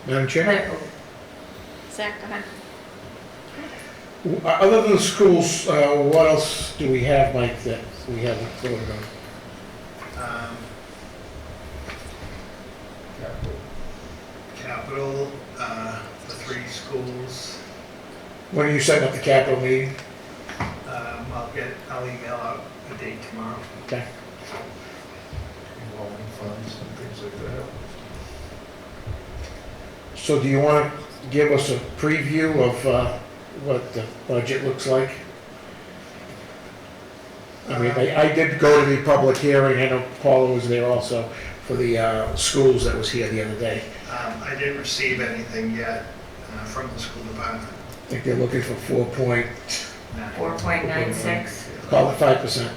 Speaker 7: Madam Chair?
Speaker 1: Zach, go ahead.
Speaker 7: Other than the schools, what else do we have, Mike, that we haven't voted on?
Speaker 2: Capital, the 3 schools.
Speaker 7: When are you setting up the capital meeting?
Speaker 2: I'll email out a date tomorrow.
Speaker 7: Okay.
Speaker 12: Revolving funds and things like that.
Speaker 7: So do you want to give us a preview of what the budget looks like? I mean, I did go to the public hearing, I know Paula was there also, for the schools that was here the other day.
Speaker 2: I didn't receive anything yet from the school department.
Speaker 7: I think they're looking for
Speaker 10: 4.96.
Speaker 7: call it 5%.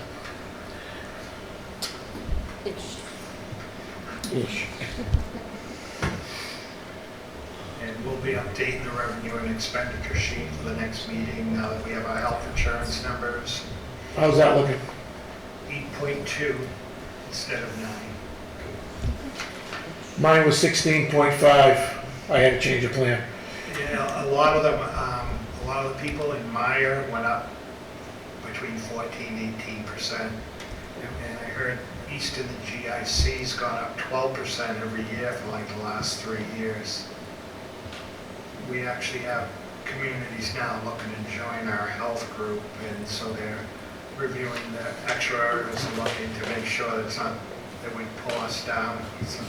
Speaker 7: Ish.
Speaker 2: And we'll be updating the revenue and expenditure sheet for the next meeting now that we have our health insurance numbers.
Speaker 7: How's that looking?
Speaker 2: 8.2 instead of 9.
Speaker 7: Mine was 16.5. I had to change the plan.
Speaker 2: Yeah, a lot of them, a lot of the people in Meyer went up between 14 and 18%. And I heard east of the GIC's gone up 12% every year for like the last 3 years. We actually have communities now looking to join our health group, and so they're reviewing the actuaries and looking to make sure that it's not, that we pull us down. So,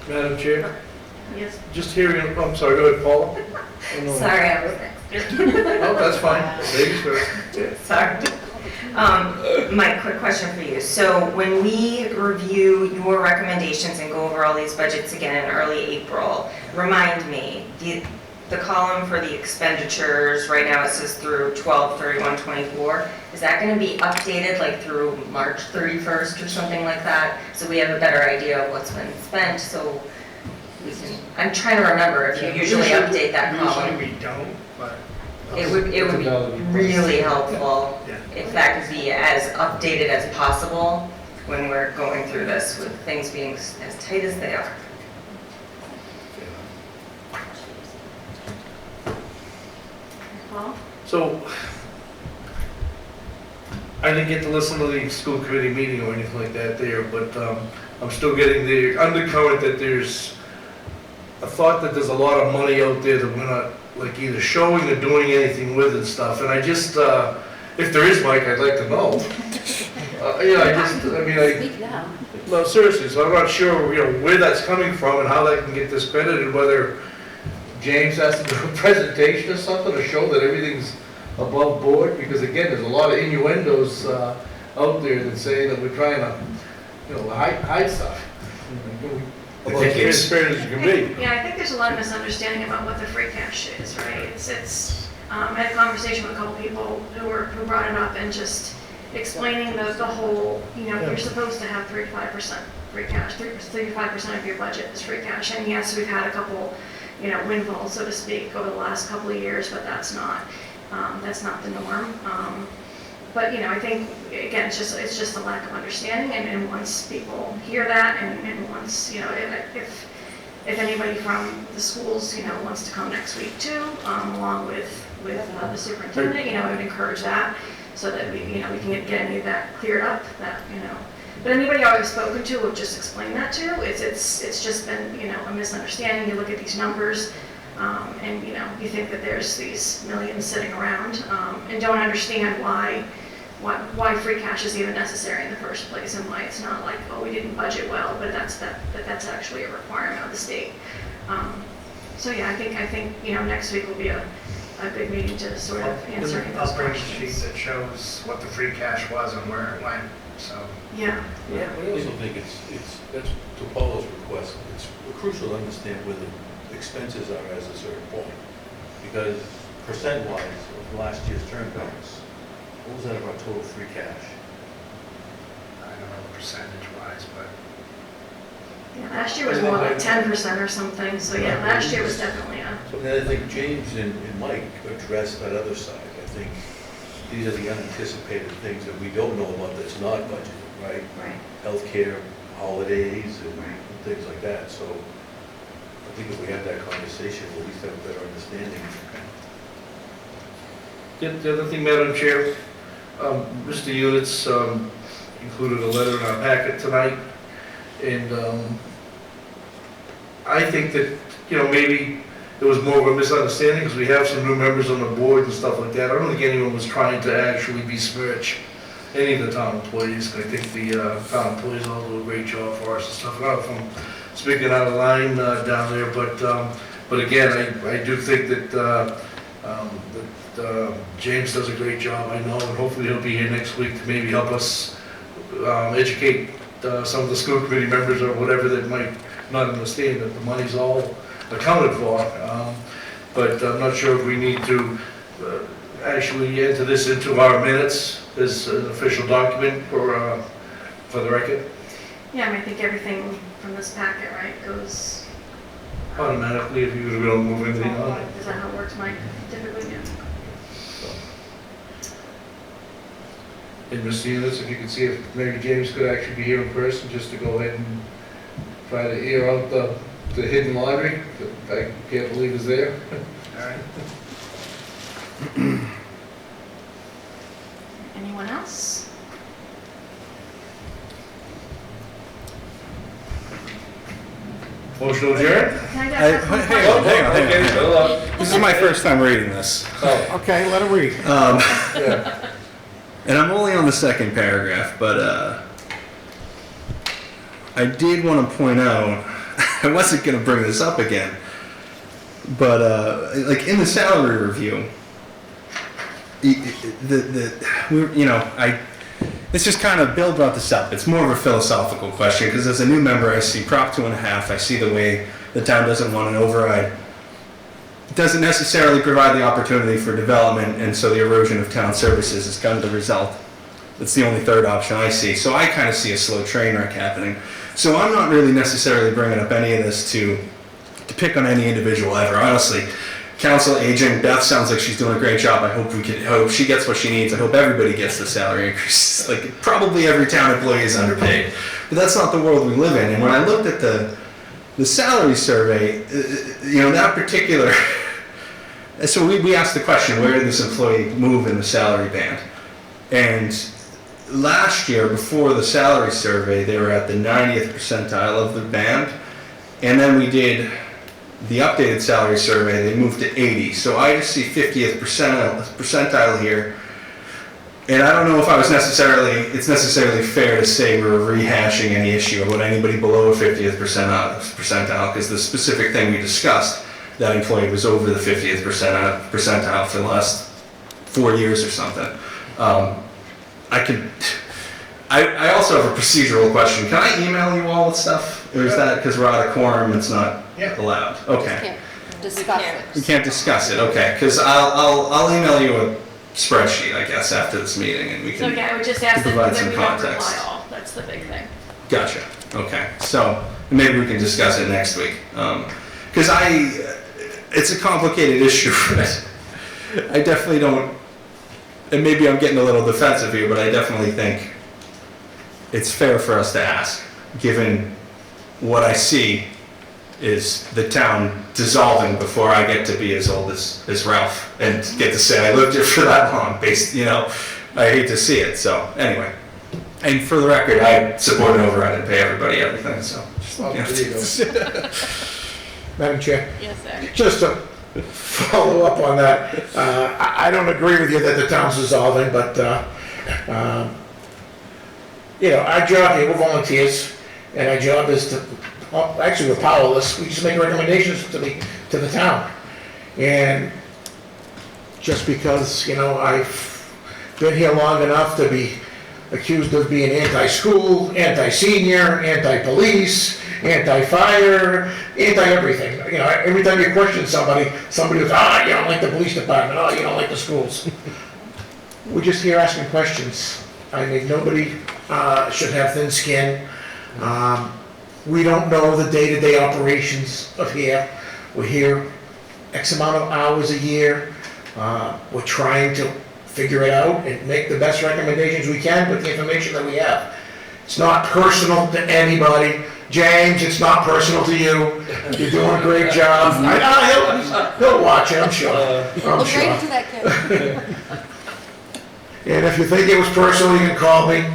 Speaker 12: Madam Chair,
Speaker 1: Yes.
Speaker 12: just hearing, I'm sorry, go ahead, Paula. Oh, no.
Speaker 10: Sorry, I was next.
Speaker 12: Oh, that's fine. Ladies first.
Speaker 10: Sorry. Mike, quick question for you. So when we review your recommendations and go over all these budgets again in early April, remind me, the column for the expenditures, right now it says through 12/31/24. Is that going to be updated like through March 31st or something like that? So we have a better idea of what's been spent, so we can, I'm trying to remember if you usually update that column.
Speaker 2: Usually we don't, but.
Speaker 10: It would be really helpful
Speaker 2: Yeah.
Speaker 10: if that could be as updated as possible when we're going through this with things being as tight as they are.
Speaker 1: Paul?
Speaker 12: So, I didn't get to listen to the school committee meeting or anything like that there, but I'm still getting the undercurrent that there's a thought that there's a lot of money out there that we're not like either showing or doing anything with and stuff. And I just, if there is, Mike, I'd like to know.
Speaker 13: Speak now.
Speaker 12: No, seriously, so I'm not sure, where that's coming from and how that can get discredited, whether James has to do a presentation or something to show that everything's above board, because again, there's a lot of innuendos out there that say that we're trying to, hide stuff. About as transparent as you can be.
Speaker 1: Yeah, I think there's a lot of misunderstanding about what the free cash is, right? I had a conversation with a couple people who brought it up and just explaining the whole, you're supposed to have 3 to 5% free cash. 3 to 5% of your budget is free cash. And yes, we've had a couple, windfalls, so to speak, over the last couple of years, but that's not the norm. But, I think, again, it's just a lack of understanding, and once people hear that, and once, if anybody from the schools, wants to come next week too, along with the superintendent, I would encourage that, so that we can get any of that cleared up, But anybody I've spoken to would just explain that to, it's just been, a misunderstanding. You look at these numbers, and, you think that there's these millions sitting around, and don't understand why free cash is even necessary in the first place, and why it's not like, oh, we didn't budget well, but that's actually a requirement of the state. So yeah, I think next week will be a good meeting to sort of answer any of those
Speaker 2: I'll bring a
Speaker 1: questions.
Speaker 2: sheet that shows what the free cash was and where it went, so.
Speaker 1: Yeah.
Speaker 9: Yeah, I also think that's to Paula's request, it's crucial to understand where the expenses are as a certain point. Because percent-wise, of last year's term balance, what was that of our total free cash?
Speaker 2: I don't know percentage-wise, but.
Speaker 1: Yeah, last year was more like 10% or something, so yeah, last year was definitely a.
Speaker 9: So then I think James and Mike addressed that other side. I think these are the unanticipated things that we don't know about that's not budgeted, right?
Speaker 1: Right.
Speaker 9: Healthcare, holidays, and things like that. So I think if we have that conversation, we'll at least have a better understanding.
Speaker 12: The other thing, Madam Chair, Mr. Units included a letter in our packet tonight, and I think that, maybe there was more of a misunderstanding, because we have some new members on the board and stuff like that. I don't think anyone was trying to actually besmirch any of the town employees. I think the town employees all do a great job for us and stuff. I don't know if I'm speaking out of line down there, but again, I do think that James does a great job, I know, and hopefully he'll be here next week to maybe help us educate some of the school committee members or whatever that might not understand that the money's all accounted for. But I'm not sure if we need to actually enter this into our minutes as an official document for the record.
Speaker 1: Yeah, I think everything from this packet, right, goes.
Speaker 12: Automatically, if you don't move anything on it.
Speaker 1: Is that how it works, Mike? Typically, yeah.
Speaker 12: And Mr. Enos, if you could see if maybe James could actually be here in person, just to go ahead and try to air out the hidden laundry that I can't believe is there.
Speaker 2: All right.
Speaker 1: Anyone else?
Speaker 12: Motion adjourned?
Speaker 1: Can I just ask one question?
Speaker 19: Hang on. This is my first time reading this.
Speaker 7: Okay, let him read.
Speaker 12: Yeah.
Speaker 19: And I'm only on the second paragraph, but I did want to point out, I wasn't going to bring this up again, but like in the salary review, it's just kind of, Bill brought this up. It's more of a philosophical question, because as a new member, I see Prop 2.5, I see the way the town doesn't want an override. It doesn't necessarily provide the opportunity for development, and so the erosion of town services is kind of the result. That's the only third option I see. So I kind of see a slow train wreck happening. So I'm not really necessarily bringing up any of this to pick on any individual ever, honestly. Council aging, Beth sounds like she's doing a great job. I hope she gets what she needs. I hope everybody gets the salary increase. Like, probably every town employee is underpaid. But that's not the world we live in. And when I looked at the salary survey, that particular, so we asked the question, where did this employee move in the salary band? And last year, before the salary survey, they were at the 90th percentile of the band. And then we did the updated salary survey, they moved to 80. So I just see 50th percentile here. And I don't know if it's necessarily fair to say we're rehashing any issue about anybody below a 50th percentile, because the specific thing we discussed, that employee was over the 50th percentile for the last 4 years or something. I also have a procedural question. Can I email you all the stuff? Or is that because we're out of quorum, it's not allowed? Okay.
Speaker 13: Discuss it.
Speaker 19: We can't discuss it, okay, because I'll email you a spreadsheet, I guess, after this meeting, and we
Speaker 1: So
Speaker 19: can
Speaker 1: again, I would just ask that
Speaker 19: provide
Speaker 1: that
Speaker 19: some
Speaker 1: we don't
Speaker 19: context.
Speaker 1: reply all. That's the big thing.
Speaker 19: Gotcha. Okay, so maybe we can discuss it next week. Because it's a complicated issue. I definitely don't, and maybe I'm getting a little defensive here, but I definitely think it's fair for us to ask, given what I see is the town dissolving before I get to be as old as Ralph and get to say I lived here for that long. I hate to see it. So anyway, and for the record, I support an override and pay everybody everything. So
Speaker 7: Madam Chair,
Speaker 11: Yes, sir.
Speaker 7: just to follow up on that, I don't agree with you that the town's dissolving, but, our job here, we're volunteers, and our job is to, actually, we're powerless, we just make recommendations to the town. And just because, I've been here long enough to be accused of being anti-school, anti-senior, anti-police, anti-fire, anti-everything. Every time you question somebody goes, you don't like the police department, you don't like the schools. We're just here asking questions. I mean, nobody should have thin skin. We don't know the day-to-day operations of here. We're here X amount of hours a year. We're trying to figure it out and make the best recommendations we can with the information that we have. It's not personal to anybody. James, it's not personal to you. You're doing a great job. He'll watch it, I'm sure. I'm sure.
Speaker 13: Right into that kid.
Speaker 7: And if you think it was personal, you can call me.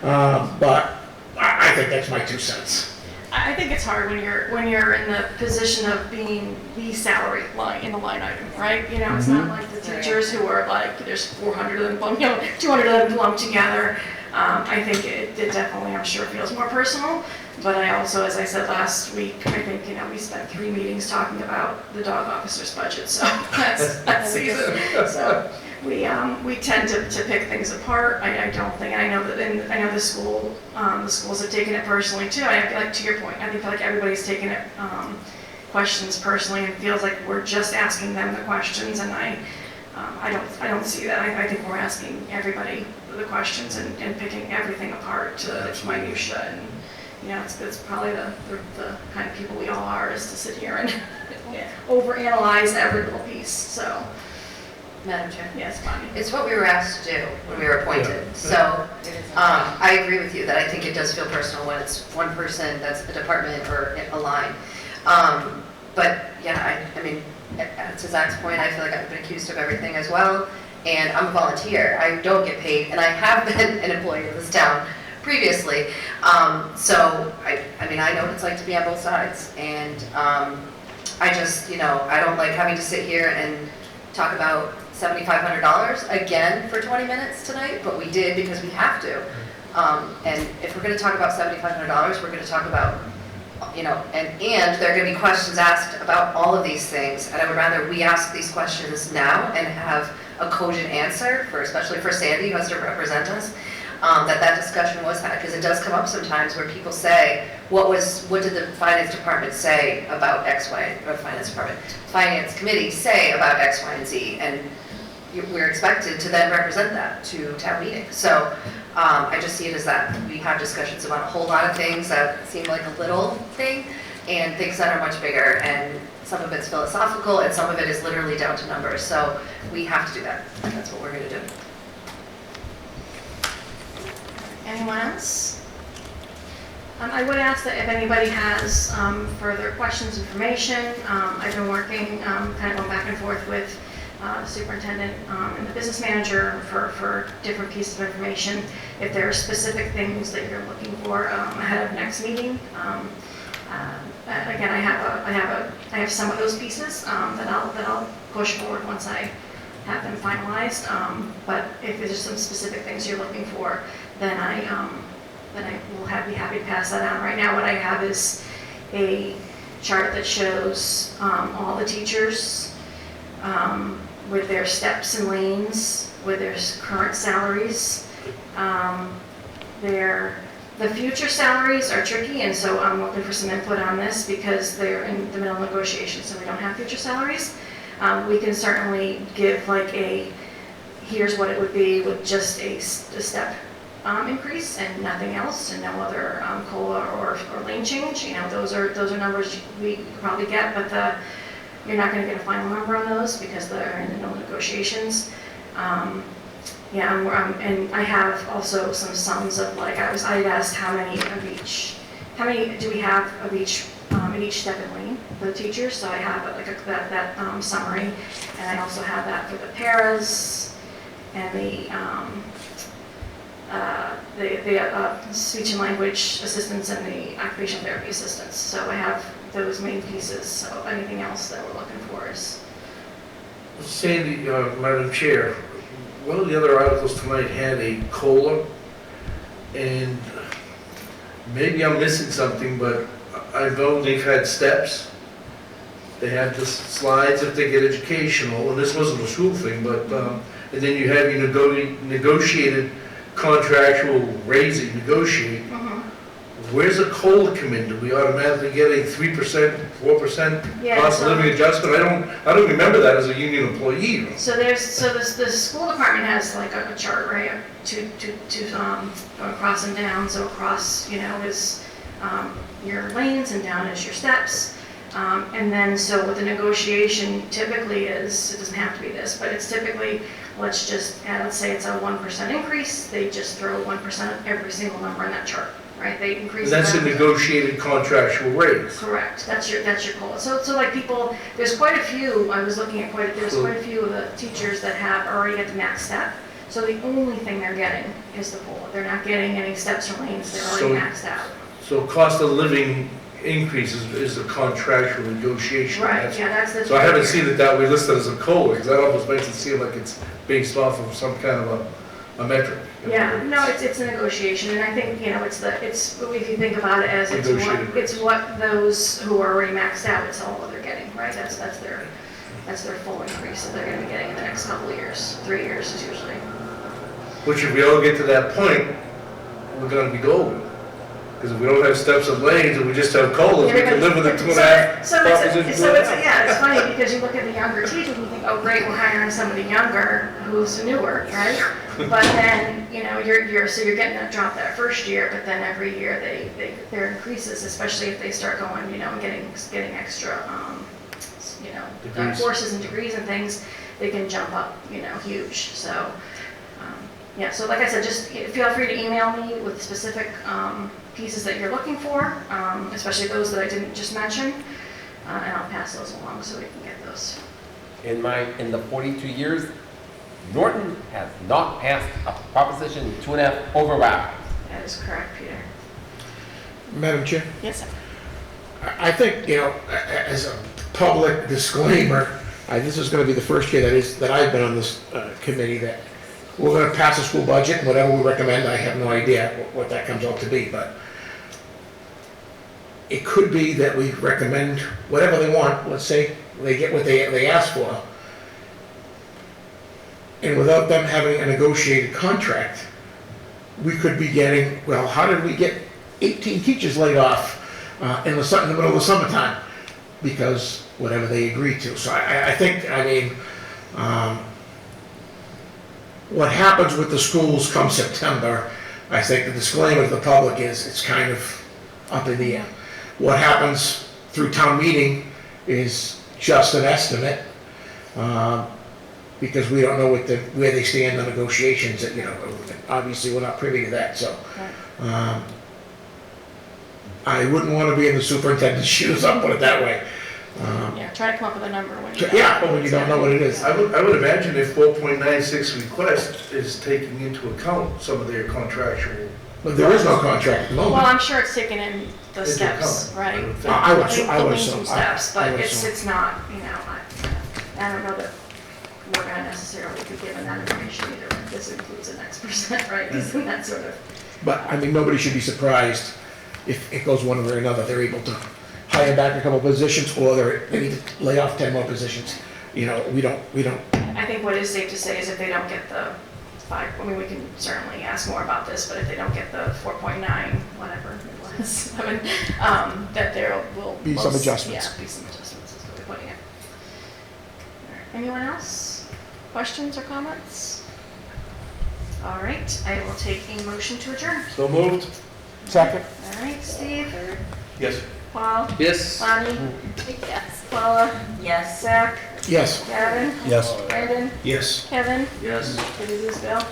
Speaker 7: But I think that's my 2 cents.
Speaker 1: I think it's hard when you're in the position of being the salary line in the line item, right? It's not like the teachers who are like, there's 400 of them, 200 of them lumped together. I think it definitely, I'm sure, feels more personal. But I also, as I said last week, I think, we spent 3 meetings talking about the dog officer's budget, so that's season. So we tend to pick things apart. I don't think, I know that, and I know the schools have taken it personally too. I feel like, to your point, I feel like everybody's taken it, questions personally, and feels like we're just asking them the questions, and I don't see that. I think we're asking everybody the questions and picking everything apart to its minutia, and it's probably the kind of people we all are, is to sit here and overanalyze every little piece. So,
Speaker 13: Madam Chair.
Speaker 1: Yes, Bonnie.
Speaker 13: It's what we were asked to do when we were appointed. So I agree with you that I think it does feel personal when it's one person that's a department or a line. But yeah, I mean, to Zach's point, I feel like I've been accused of everything as well. And I'm a volunteer. I don't get paid, and I have been an employee of this town previously. So I mean, I know what it's like to be on both sides. And I just, I don't like having to sit here and talk about $7,500 again for 20 minutes tonight, but we did because we have to. And if we're going to talk about $7,500, we're going to talk about, and there are going to be questions asked about all of these things. And I would rather we ask these questions now and have a cogent answer, especially for Sandy, who has to represent us, that discussion was had, because it does come up sometimes where people say, what did the finance department say about X, Y, or finance committee say about X, Y, and Z, and we're expected to then represent that to town meeting. So I just see it as that we have discussions about a whole lot of things that seem like a little thing, and things that are much bigger, and some of it's philosophical, and some of it is literally down to numbers. So we have to do that. That's what we're going to do.
Speaker 1: Anyone else? I would ask that if anybody has further questions, information. I've been working, kind of going back and forth with the superintendent and the business manager for different pieces of information. If there are specific things that you're looking for ahead of next meeting, again, I have some of those pieces that I'll push forward once I have them finalized. But if there's some specific things you're looking for, then I will be happy to pass that on. Right now, what I have is a chart that shows all the teachers with their steps and lanes, with their current salaries. The future salaries are tricky, and so I'm looking for some input on this because they're in the middle of negotiations, so we don't have future salaries. We can certainly give like here's what it would be with just a step increase and nothing else, and no other COLA or lane change. You know, those are numbers we could probably get, but you're not going to get a final number on those because they're in the no negotiations. And I have also some sums of like I'd asked how many do we have of each in each step in lane for the teachers. So I have like that summary, and I also have that for the paras and the speech and language assistants and the occupational therapy assistants. So I have those main pieces. So anything else that we're looking for is.
Speaker 12: Sandy, Madam Chair, one of the other articles tonight had a COLA, and maybe I'm missing something, but I know they've had steps. They have the slides if they get educational, and this wasn't a school thing, but, and then you have your negotiated contractual raising, negotiate. Where's the COLA come in? Do we automatically get a 3%, 4% cost of living adjustment? I don't remember that as a union employee.
Speaker 1: So the school department has like a chart, right, to go across and down. So across, you know, is your lanes and down is your steps. And then so what the negotiation typically is, it doesn't have to be this, but it's typically, let's say it's a 1% increase, they just throw 1% of every single number in that chart. Right, they increase.
Speaker 12: And that's a negotiated contractual raise.
Speaker 1: Correct. That's your COLA. So like people, there's quite a few. I was looking at quite a few of the teachers that have already at the max step. So the only thing they're getting is the COLA. They're not getting any steps or lanes. They're already maxed out.
Speaker 12: So cost of living increases is a contractual negotiation.
Speaker 1: Right. That's the.
Speaker 12: So I haven't seen it that way listed as a COLA, because that almost makes it seem like it's based off of some kind of a metric.
Speaker 1: Yeah, no, it's a negotiation, and I think, you know, it's if you think about it as it's what those who are already maxed out, it's all what they're getting, right? That's their full increase that they're going to be getting in the next couple of years. 3 years is usually.
Speaker 12: Which if we all get to that point, we're going to be golden. Because if we don't have steps and lanes and we just have COLAs, we can live with it 2.5.
Speaker 1: So it's funny because you look at the younger teachers and you think, oh great, we're hiring somebody younger who's newer, right? But then, you know, you're getting that drop that first year, but then every year their increases, especially if they start going, you know, and getting extra, you know, courses and degrees and things, they can jump up, you know, huge. So, yeah. So like I said, just feel free to email me with specific pieces that you're looking for, especially those that I didn't just mention, and I'll pass those along so we can get those.
Speaker 4: In the 42 years, Norton has not passed a Proposition 2.5 override.
Speaker 1: That is correct, Peter.
Speaker 7: Madam Chair?
Speaker 1: Yes, sir.
Speaker 7: I think, you know, as a public disclaimer, this is going to be the first year that I've been on this committee that we're going to pass a school budget, and whatever we recommend, I have no idea what that comes out to be, but it could be that we recommend whatever they want. Let's say they get what they ask for, and without them having a negotiated contract, we could be getting, well, how did we get 18 teachers laid off in the middle of the summertime? Because whatever they agreed to. So I think, I mean, what happens with the schools come September, I think the disclaimer to the public is it's kind of up in the air. What happens through town meeting is just an estimate, because we don't know where they stand on negotiations. That, you know, obviously we're not privy to that. So I wouldn't want to be in the superintendent's shoes. I'll put it that way.
Speaker 1: Try to come up with a number when
Speaker 7: when you don't know what it is.
Speaker 12: I would imagine if 4.96 request is taking into account some of their contractual.
Speaker 7: But there is no contract at the moment.
Speaker 1: Well, I'm sure it's taken in the steps, right?
Speaker 7: I would
Speaker 1: some steps, but it's not, you know, I don't know that we're going to necessarily be given that information either. This includes the next percent, right? Isn't that sort of?
Speaker 7: But I mean, nobody should be surprised if it goes one way or another. They're able to hire back a couple of positions, or they need to lay off 10 more positions. You know, we don't.
Speaker 1: I think what is safe to say is if they don't get the 5, I mean, we can certainly ask more about this, but if they don't get the 4.9, whatever it was, I mean, that there will
Speaker 7: be some adjustments.
Speaker 1: Yeah, be some adjustments is what we're putting it. All right. Anyone else? Questions or comments? All right, I will take a motion to adjourn.
Speaker 12: So moved?
Speaker 16: Second.
Speaker 1: All right, Steve,
Speaker 12: Yes.
Speaker 1: Paul,
Speaker 4: Yes.
Speaker 1: Bonnie, yes, Paula,
Speaker 10: Yes.
Speaker 1: Zach,
Speaker 7: Yes.
Speaker 1: Gavin,
Speaker 19: Yes.
Speaker 1: Brandon,
Speaker 7: Yes.
Speaker 1: Kevin.
Speaker 4: Yes.
Speaker 1: Did we lose Bill?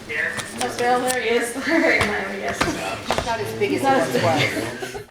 Speaker 1: Yes, Bill, there he is. All right, my yes as well.
Speaker 11: He's not as big as
Speaker 1: He's not
Speaker 11: he
Speaker 1: as
Speaker 11: once
Speaker 1: big.
Speaker 11: was.